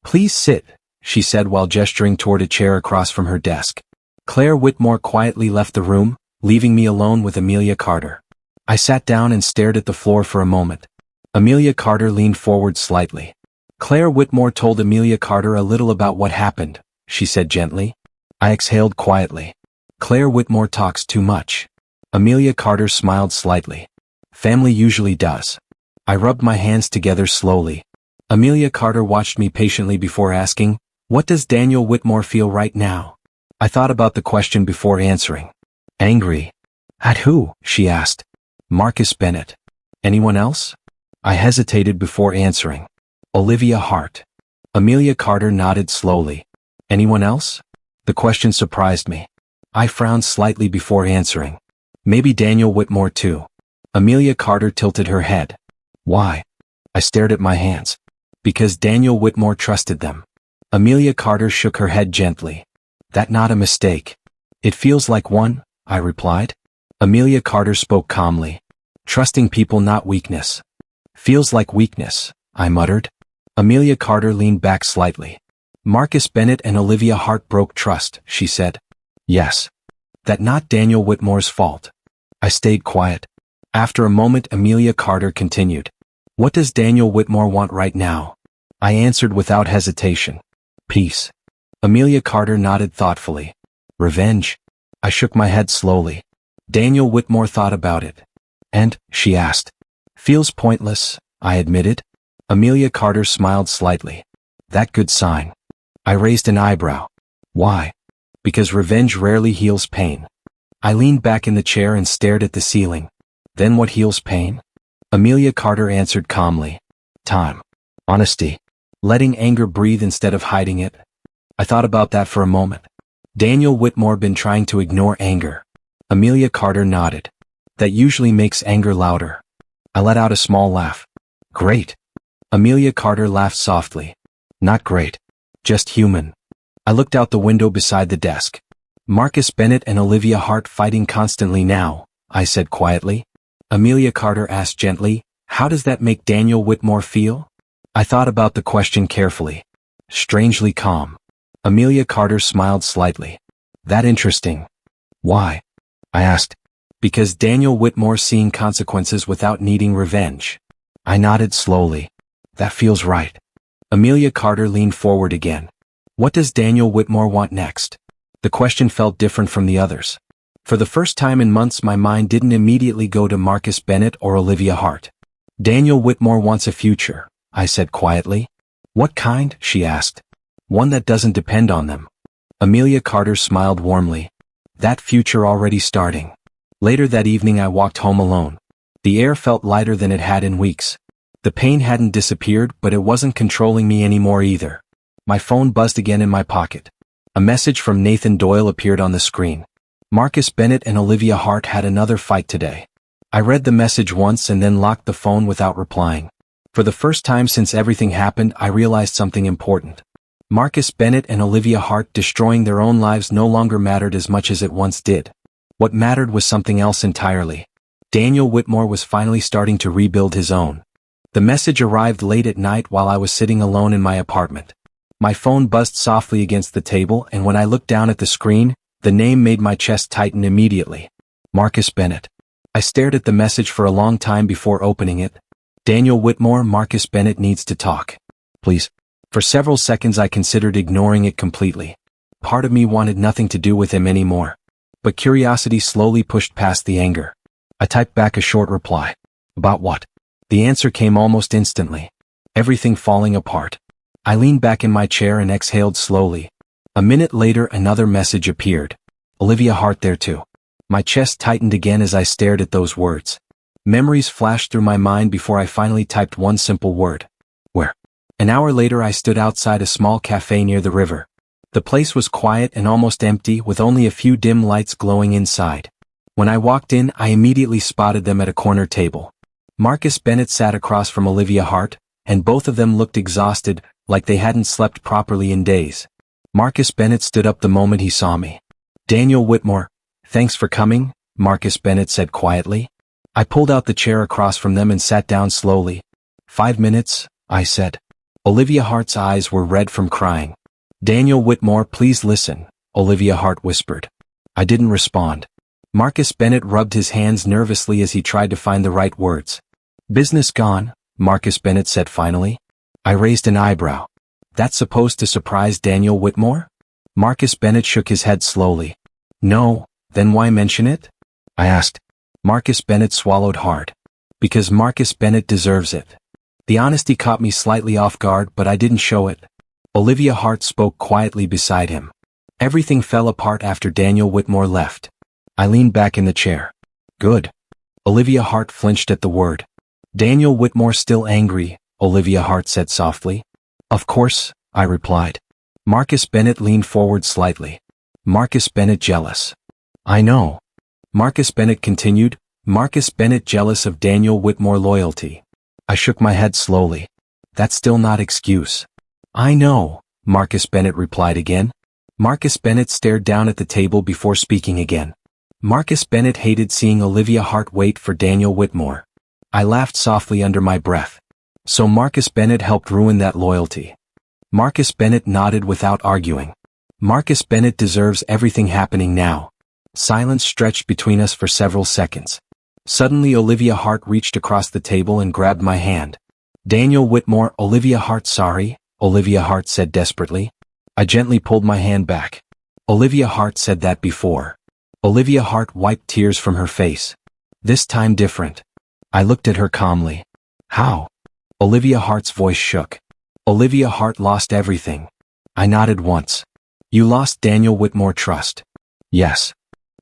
[SPEAKER 1] Please sit, she said while gesturing toward a chair across from her desk. Claire Whitmore quietly left the room, leaving me alone with Amelia Carter. I sat down and stared at the floor for a moment. Amelia Carter leaned forward slightly. Claire Whitmore told Amelia Carter a little about what happened, she said gently. I exhaled quietly. Claire Whitmore talks too much. Amelia Carter smiled slightly. Family usually does. I rubbed my hands together slowly. Amelia Carter watched me patiently before asking, what does Daniel Whitmore feel right now? I thought about the question before answering. Angry. At who? She asked. Marcus Bennett. Anyone else? I hesitated before answering. Olivia Hart. Amelia Carter nodded slowly. Anyone else? The question surprised me. I frowned slightly before answering. Maybe Daniel Whitmore too. Amelia Carter tilted her head. Why? I stared at my hands. Because Daniel Whitmore trusted them. Amelia Carter shook her head gently. That not a mistake. It feels like one, I replied. Amelia Carter spoke calmly. Trusting people not weakness. Feels like weakness, I muttered. Amelia Carter leaned back slightly. Marcus Bennett and Olivia Hart broke trust, she said. Yes. That not Daniel Whitmore's fault. I stayed quiet. After a moment Amelia Carter continued. What does Daniel Whitmore want right now? I answered without hesitation. Peace. Amelia Carter nodded thoughtfully. Revenge? I shook my head slowly. Daniel Whitmore thought about it. And, she asked. Feels pointless, I admitted. Amelia Carter smiled slightly. That good sign. I raised an eyebrow. Why? Because revenge rarely heals pain. I leaned back in the chair and stared at the ceiling. Then what heals pain? Amelia Carter answered calmly. Time. Honesty. Letting anger breathe instead of hiding it. I thought about that for a moment. Daniel Whitmore been trying to ignore anger. Amelia Carter nodded. That usually makes anger louder. I let out a small laugh. Great. Amelia Carter laughed softly. Not great. Just human. I looked out the window beside the desk. Marcus Bennett and Olivia Hart fighting constantly now, I said quietly. Amelia Carter asked gently, how does that make Daniel Whitmore feel? I thought about the question carefully. Strangely calm. Amelia Carter smiled slightly. That interesting. Why? I asked. Because Daniel Whitmore seeing consequences without needing revenge. I nodded slowly. That feels right. Amelia Carter leaned forward again. What does Daniel Whitmore want next? The question felt different from the others. For the first time in months my mind didn't immediately go to Marcus Bennett or Olivia Hart. Daniel Whitmore wants a future, I said quietly. What kind? She asked. One that doesn't depend on them. Amelia Carter smiled warmly. That future already starting. Later that evening I walked home alone. The air felt lighter than it had in weeks. The pain hadn't disappeared, but it wasn't controlling me anymore either. My phone buzzed again in my pocket. A message from Nathan Doyle appeared on the screen. Marcus Bennett and Olivia Hart had another fight today. I read the message once and then locked the phone without replying. For the first time since everything happened, I realized something important. Marcus Bennett and Olivia Hart destroying their own lives no longer mattered as much as it once did. What mattered was something else entirely. Daniel Whitmore was finally starting to rebuild his own. The message arrived late at night while I was sitting alone in my apartment. My phone buzzed softly against the table, and when I looked down at the screen, the name made my chest tighten immediately. Marcus Bennett. I stared at the message for a long time before opening it. Daniel Whitmore, Marcus Bennett needs to talk. Please. For several seconds I considered ignoring it completely. Part of me wanted nothing to do with him anymore. But curiosity slowly pushed past the anger. I typed back a short reply. About what? The answer came almost instantly. Everything falling apart. I leaned back in my chair and exhaled slowly. A minute later another message appeared. Olivia Hart there too. My chest tightened again as I stared at those words. Memories flashed through my mind before I finally typed one simple word. Where? An hour later I stood outside a small cafe near the river. The place was quiet and almost empty, with only a few dim lights glowing inside. When I walked in, I immediately spotted them at a corner table. Marcus Bennett sat across from Olivia Hart, and both of them looked exhausted, like they hadn't slept properly in days. Marcus Bennett stood up the moment he saw me. Daniel Whitmore, thanks for coming, Marcus Bennett said quietly. I pulled out the chair across from them and sat down slowly. 5 minutes, I said. Olivia Hart's eyes were red from crying. Daniel Whitmore, please listen, Olivia Hart whispered. I didn't respond. Marcus Bennett rubbed his hands nervously as he tried to find the right words. Business gone, Marcus Bennett said finally. I raised an eyebrow. That's supposed to surprise Daniel Whitmore? Marcus Bennett shook his head slowly. No, then why mention it? I asked. Marcus Bennett swallowed hard. Because Marcus Bennett deserves it. The honesty caught me slightly off guard, but I didn't show it. Olivia Hart spoke quietly beside him. Everything fell apart after Daniel Whitmore left. I leaned back in the chair. Good. Olivia Hart flinched at the word. Daniel Whitmore still angry, Olivia Hart said softly. Of course, I replied. Marcus Bennett leaned forward slightly. Marcus Bennett jealous. I know. Marcus Bennett continued. Marcus Bennett jealous of Daniel Whitmore loyalty. I shook my head slowly. That's still not excuse. I know, Marcus Bennett replied again. Marcus Bennett stared down at the table before speaking again. Marcus Bennett hated seeing Olivia Hart wait for Daniel Whitmore. I laughed softly under my breath. So Marcus Bennett helped ruin that loyalty. Marcus Bennett nodded without arguing. Marcus Bennett deserves everything happening now. Silence stretched between us for several seconds. Suddenly Olivia Hart reached across the table and grabbed my hand. Daniel Whitmore, Olivia Hart sorry, Olivia Hart said desperately. I gently pulled my hand back. Olivia Hart said that before. Olivia Hart wiped tears from her face. This time different. I looked at her calmly. How? Olivia Hart's voice shook. Olivia Hart lost everything. I nodded once. You lost Daniel Whitmore trust. Yes.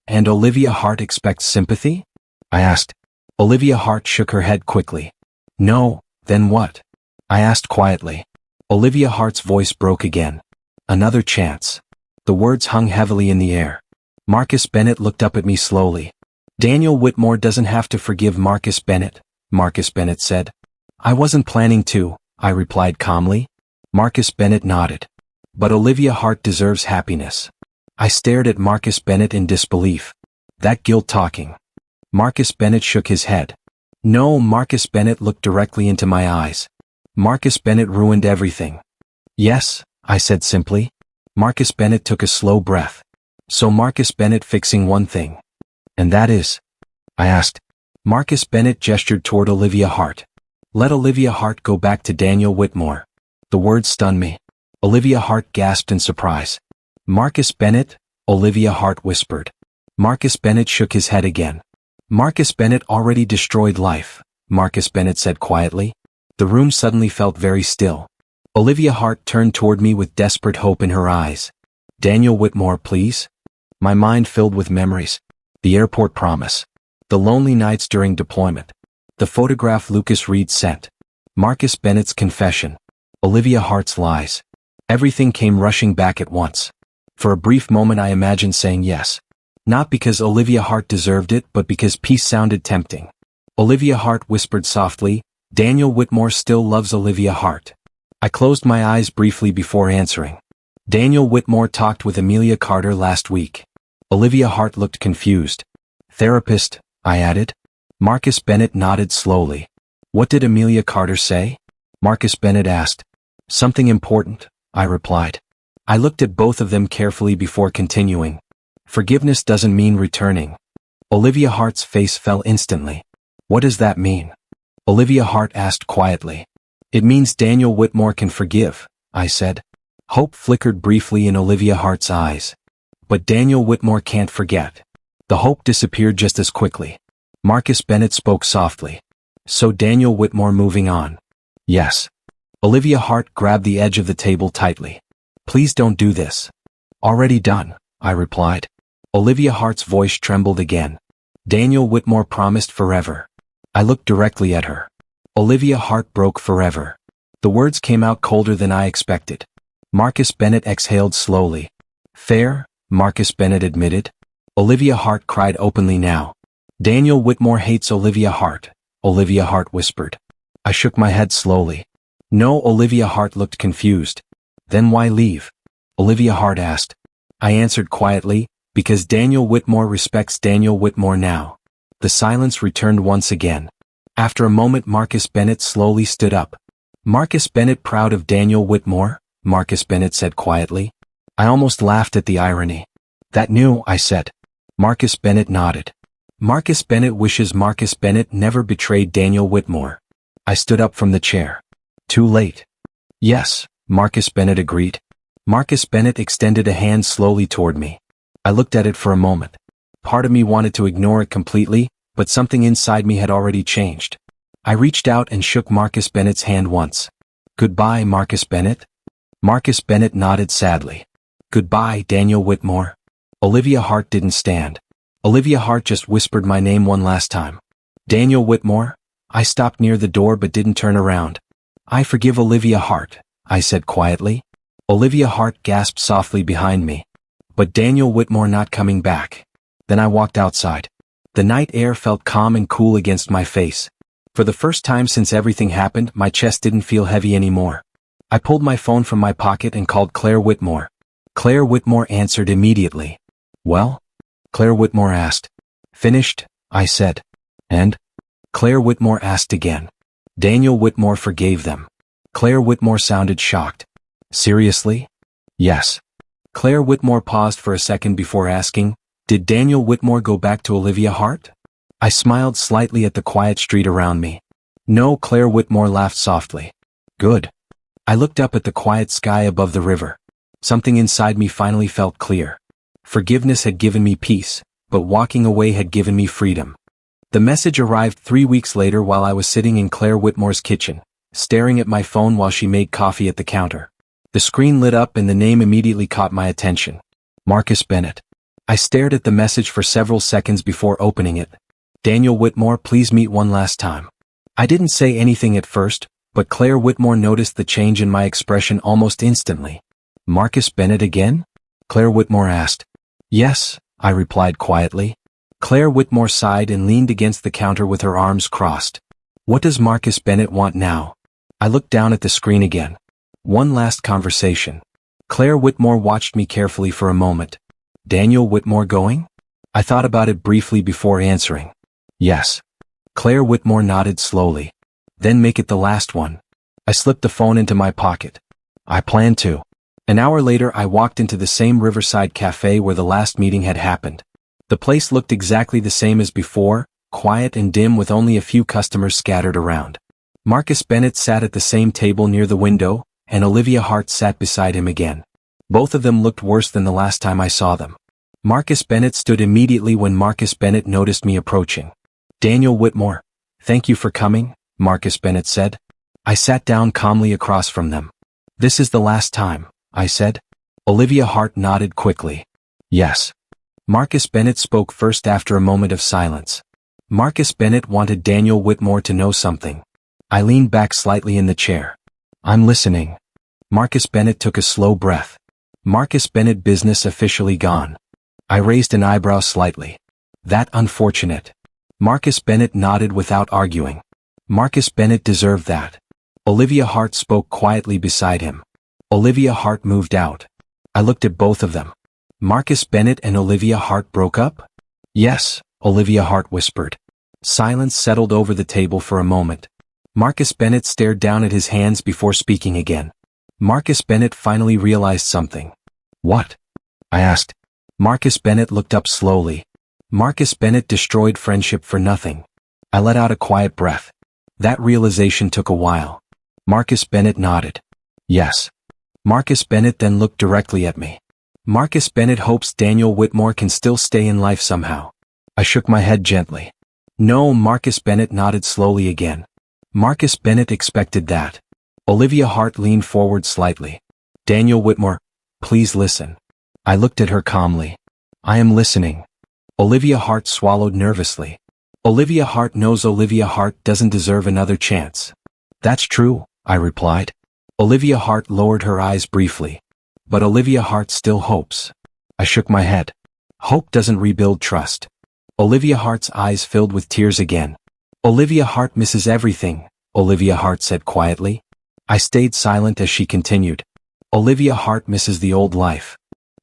[SPEAKER 1] And Olivia Hart expects sympathy? I asked. Olivia Hart shook her head quickly. No, then what? I asked quietly. Olivia Hart's voice broke again. Another chance. The words hung heavily in the air. Marcus Bennett looked up at me slowly. Daniel Whitmore doesn't have to forgive Marcus Bennett, Marcus Bennett said. I wasn't planning to, I replied calmly. Marcus Bennett nodded. But Olivia Hart deserves happiness. I stared at Marcus Bennett in disbelief. That guilt talking. Marcus Bennett shook his head. No, Marcus Bennett looked directly into my eyes. Marcus Bennett ruined everything. Yes, I said simply. Marcus Bennett took a slow breath. So Marcus Bennett fixing one thing. And that is, I asked. Marcus Bennett gestured toward Olivia Hart. Let Olivia Hart go back to Daniel Whitmore. The words stunned me. Olivia Hart gasped in surprise. Marcus Bennett? Olivia Hart whispered. Marcus Bennett shook his head again. Marcus Bennett already destroyed life, Marcus Bennett said quietly. The room suddenly felt very still. Olivia Hart turned toward me with desperate hope in her eyes. Daniel Whitmore, please? My mind filled with memories. The airport promise. The lonely nights during deployment. The photograph Lucas Reed sent. Marcus Bennett's confession. Olivia Hart's lies. Everything came rushing back at once. For a brief moment I imagined saying yes. Not because Olivia Hart deserved it, but because peace sounded tempting. Olivia Hart whispered softly, Daniel Whitmore still loves Olivia Hart. I closed my eyes briefly before answering. Daniel Whitmore talked with Amelia Carter last week. Olivia Hart looked confused. Therapist, I added. Marcus Bennett nodded slowly. What did Amelia Carter say? Marcus Bennett asked. Something important, I replied. I looked at both of them carefully before continuing. Forgiveness doesn't mean returning. Olivia Hart's face fell instantly. What does that mean? Olivia Hart asked quietly. It means Daniel Whitmore can forgive, I said. Hope flickered briefly in Olivia Hart's eyes. But Daniel Whitmore can't forget. The hope disappeared just as quickly. Marcus Bennett spoke softly. So Daniel Whitmore moving on. Yes. Olivia Hart grabbed the edge of the table tightly. Please don't do this. Already done, I replied. Olivia Hart's voice trembled again. Daniel Whitmore promised forever. I looked directly at her. Olivia Hart broke forever. The words came out colder than I expected. Marcus Bennett exhaled slowly. Fair, Marcus Bennett admitted. Olivia Hart cried openly now. Daniel Whitmore hates Olivia Hart, Olivia Hart whispered. I shook my head slowly. No, Olivia Hart looked confused. Then why leave? Olivia Hart asked. I answered quietly, because Daniel Whitmore respects Daniel Whitmore now. The silence returned once again. After a moment Marcus Bennett slowly stood up. Marcus Bennett proud of Daniel Whitmore? Marcus Bennett said quietly. I almost laughed at the irony. That new, I said. Marcus Bennett nodded. Marcus Bennett wishes Marcus Bennett never betrayed Daniel Whitmore. I stood up from the chair. Too late. Yes, Marcus Bennett agreed. Marcus Bennett extended a hand slowly toward me. I looked at it for a moment. Part of me wanted to ignore it completely, but something inside me had already changed. I reached out and shook Marcus Bennett's hand once. Goodbye, Marcus Bennett. Marcus Bennett nodded sadly. Goodbye, Daniel Whitmore. Olivia Hart didn't stand. Olivia Hart just whispered my name one last time. Daniel Whitmore? I stopped near the door but didn't turn around. I forgive Olivia Hart, I said quietly. Olivia Hart gasped softly behind me. But Daniel Whitmore not coming back. Then I walked outside. The night air felt calm and cool against my face. For the first time since everything happened, my chest didn't feel heavy anymore. I pulled my phone from my pocket and called Claire Whitmore. Claire Whitmore answered immediately. Well? Claire Whitmore asked. Finished, I said. And? Claire Whitmore asked again. Daniel Whitmore forgave them. Claire Whitmore sounded shocked. Seriously? Yes. Claire Whitmore paused for a second before asking, did Daniel Whitmore go back to Olivia Hart? I smiled slightly at the quiet street around me. No, Claire Whitmore laughed softly. Good. I looked up at the quiet sky above the river. Something inside me finally felt clear. Forgiveness had given me peace, but walking away had given me freedom. The message arrived 3 weeks later while I was sitting in Claire Whitmore's kitchen, staring at my phone while she made coffee at the counter. The screen lit up and the name immediately caught my attention. Marcus Bennett. I stared at the message for several seconds before opening it. Daniel Whitmore, please meet one last time. I didn't say anything at first, but Claire Whitmore noticed the change in my expression almost instantly. Marcus Bennett again? Claire Whitmore asked. Yes, I replied quietly. Claire Whitmore sighed and leaned against the counter with her arms crossed. What does Marcus Bennett want now? I looked down at the screen again. One last conversation. Claire Whitmore watched me carefully for a moment. Daniel Whitmore going? I thought about it briefly before answering. Yes. Claire Whitmore nodded slowly. Then make it the last one. I slipped the phone into my pocket. I plan to. An hour later I walked into the same riverside cafe where the last meeting had happened. The place looked exactly the same as before, quiet and dim with only a few customers scattered around. Marcus Bennett sat at the same table near the window, and Olivia Hart sat beside him again. Both of them looked worse than the last time I saw them. Marcus Bennett stood immediately when Marcus Bennett noticed me approaching. "Daniel Whitmore, thank you for coming," Marcus Bennett said. I sat down calmly across from them. "This is the last time," I said. Olivia Hart nodded quickly. "Yes." Marcus Bennett spoke first after a moment of silence. Marcus Bennett wanted Daniel Whitmore to know something. I leaned back slightly in the chair. "I'm listening." Marcus Bennett took a slow breath. Marcus Bennett business officially gone. I raised an eyebrow slightly. "That unfortunate." Marcus Bennett nodded without arguing. Marcus Bennett deserved that. Olivia Hart spoke quietly beside him. Olivia Hart moved out. I looked at both of them. Marcus Bennett and Olivia Hart broke up? "Yes," Olivia Hart whispered. Silence settled over the table for a moment. Marcus Bennett stared down at his hands before speaking again. Marcus Bennett finally realized something. "What?" I asked. Marcus Bennett looked up slowly. Marcus Bennett destroyed friendship for nothing. I let out a quiet breath. That realization took a while. Marcus Bennett nodded. "Yes." Marcus Bennett then looked directly at me. "Marcus Bennett hopes Daniel Whitmore can still stay in life somehow." I shook my head gently. "No," Marcus Bennett nodded slowly again. Marcus Bennett expected that. Olivia Hart leaned forward slightly. "Daniel Whitmore, please listen." I looked at her calmly. "I am listening." Olivia Hart swallowed nervously. Olivia Hart knows Olivia Hart doesn't deserve another chance. "That's true," I replied. Olivia Hart lowered her eyes briefly. "But Olivia Hart still hopes." I shook my head. "Hope doesn't rebuild trust." Olivia Hart's eyes filled with tears again. "Olivia Hart misses everything," Olivia Hart said quietly. I stayed silent as she continued. "Olivia Hart misses the old life."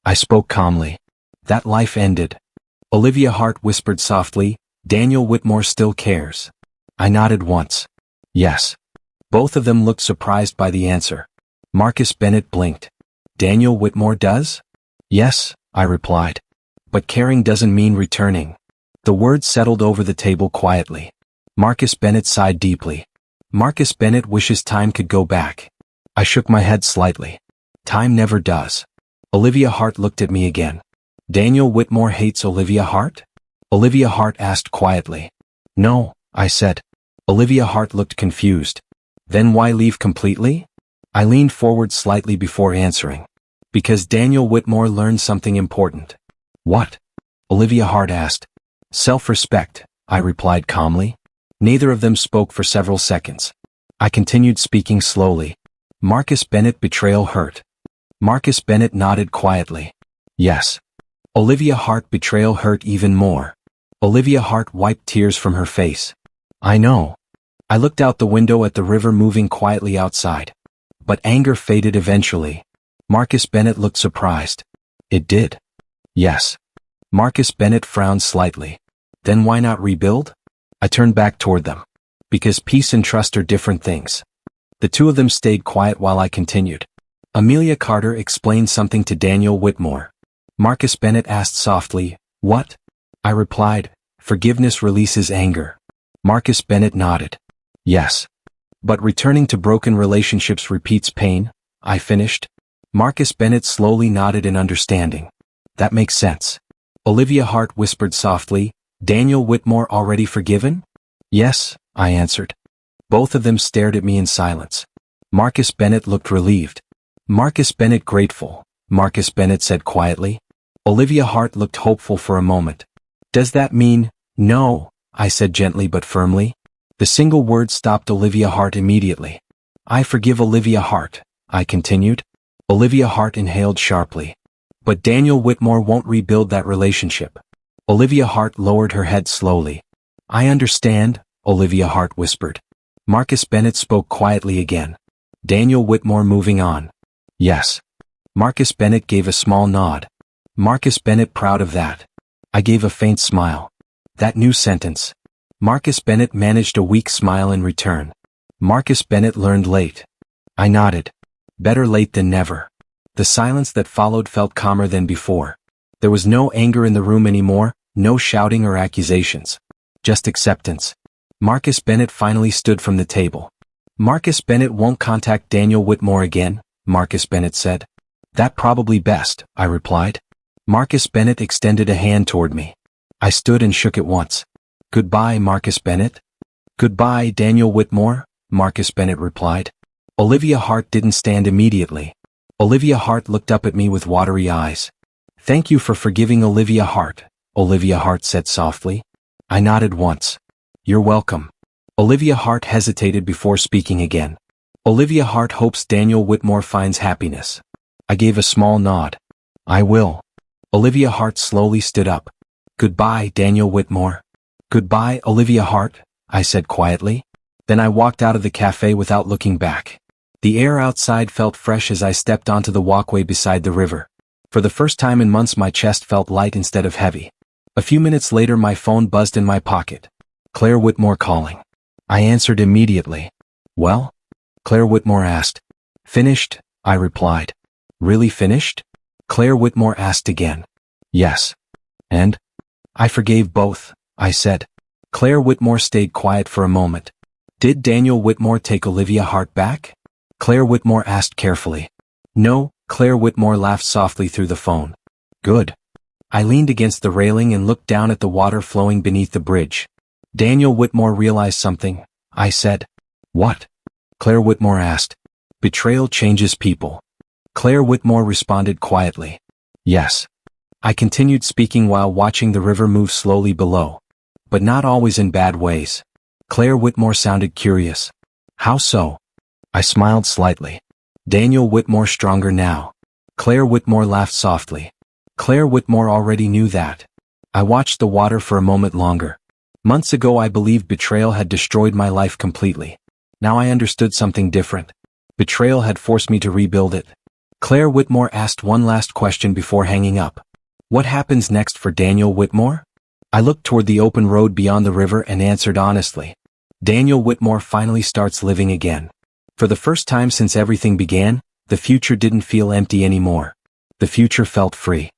[SPEAKER 1] I spoke calmly. "That life ended." Olivia Hart whispered softly, "Daniel Whitmore still cares." I nodded once. "Yes." Both of them looked surprised by the answer. Marcus Bennett blinked. "Daniel Whitmore does?" "Yes," I replied. "But caring doesn't mean returning." The words settled over the table quietly. Marcus Bennett sighed deeply. Marcus Bennett wishes time could go back. I shook my head slightly. Time never does. Olivia Hart looked at me again. "Daniel Whitmore hates Olivia Hart?" Olivia Hart asked quietly. "No," I said. Olivia Hart looked confused. "Then why leave completely?" I leaned forward slightly before answering. "Because Daniel Whitmore learned something important." "What?" Olivia Hart asked. "Self-respect," I replied calmly. Neither of them spoke for several seconds. I continued speaking slowly. "Marcus Bennett betrayal hurt." Marcus Bennett nodded quietly. "Yes." Olivia Hart betrayal hurt even more. Olivia Hart wiped tears from her face. "I know." I looked out the window at the river moving quietly outside. But anger faded eventually. Marcus Bennett looked surprised. "It did?" "Yes." Marcus Bennett frowned slightly. "Then why not rebuild?" I turned back toward them. "Because peace and trust are different things." The two of them stayed quiet while I continued. "Amelia Carter explained something to Daniel Whitmore." Marcus Bennett asked softly, "What?" I replied, "Forgiveness releases anger." Marcus Bennett nodded. "Yes." "But returning to broken relationships repeats pain," I finished. Marcus Bennett slowly nodded in understanding. "That makes sense." Olivia Hart whispered softly, "Daniel Whitmore already forgiven?" "Yes," I answered. Both of them stared at me in silence. Marcus Bennett looked relieved. "Marcus Bennett grateful," Marcus Bennett said quietly. Olivia Hart looked hopeful for a moment. "Does that mean—" "No," I said gently but firmly. The single word stopped Olivia Hart immediately. "I forgive Olivia Hart," I continued. Olivia Hart inhaled sharply. "But Daniel Whitmore won't rebuild that relationship." Olivia Hart lowered her head slowly. "I understand," Olivia Hart whispered. Marcus Bennett spoke quietly again. "Daniel Whitmore moving on." "Yes." Marcus Bennett gave a small nod. Marcus Bennett proud of that. I gave a faint smile. That new sentence. Marcus Bennett managed a weak smile in return. Marcus Bennett learned late. I nodded. Better late than never. The silence that followed felt calmer than before. There was no anger in the room anymore, no shouting or accusations. Just acceptance. Marcus Bennett finally stood from the table. Marcus Bennett won't contact Daniel Whitmore again, Marcus Bennett said. That probably best, I replied. Marcus Bennett extended a hand toward me. I stood and shook it once. Goodbye, Marcus Bennett. Goodbye, Daniel Whitmore, Marcus Bennett replied. Olivia Hart didn't stand immediately. Olivia Hart looked up at me with watery eyes. Thank you for forgiving Olivia Hart, Olivia Hart said softly. I nodded once. You're welcome. Olivia Hart hesitated before speaking again. Olivia Hart hopes Daniel Whitmore finds happiness. I gave a small nod. I will. Olivia Hart slowly stood up. Goodbye, Daniel Whitmore. Goodbye, Olivia Hart, I said quietly. Then I walked out of the cafe without looking back. The air outside felt fresh as I stepped onto the walkway beside the river. For the first time in months my chest felt light instead of heavy. A few minutes later my phone buzzed in my pocket. Claire Whitmore calling. I answered immediately. Well? Claire Whitmore asked. Finished, I replied. Really finished? Claire Whitmore asked again. Yes. And? I forgave both, I said. Claire Whitmore stayed quiet for a moment. Did Daniel Whitmore take Olivia Hart back? Claire Whitmore asked carefully. No, Claire Whitmore laughed softly through the phone. Good. I leaned against the railing and looked down at the water flowing beneath the bridge. Daniel Whitmore realized something, I said. What? Claire Whitmore asked. Betrayal changes people. Claire Whitmore responded quietly. Yes. I continued speaking while watching the river move slowly below. But not always in bad ways. Claire Whitmore sounded curious. How so? I smiled slightly. Daniel Whitmore stronger now. Claire Whitmore laughed softly. Claire Whitmore already knew that. I watched the water for a moment longer. Months ago I believed betrayal had destroyed my life completely. Now I understood something different. Betrayal had forced me to rebuild it. Claire Whitmore asked one last question before hanging up. What happens next for Daniel Whitmore? I looked toward the open road beyond the river and answered honestly. Daniel Whitmore finally starts living again. For the first time since everything began, the future didn't feel empty anymore. The future felt free.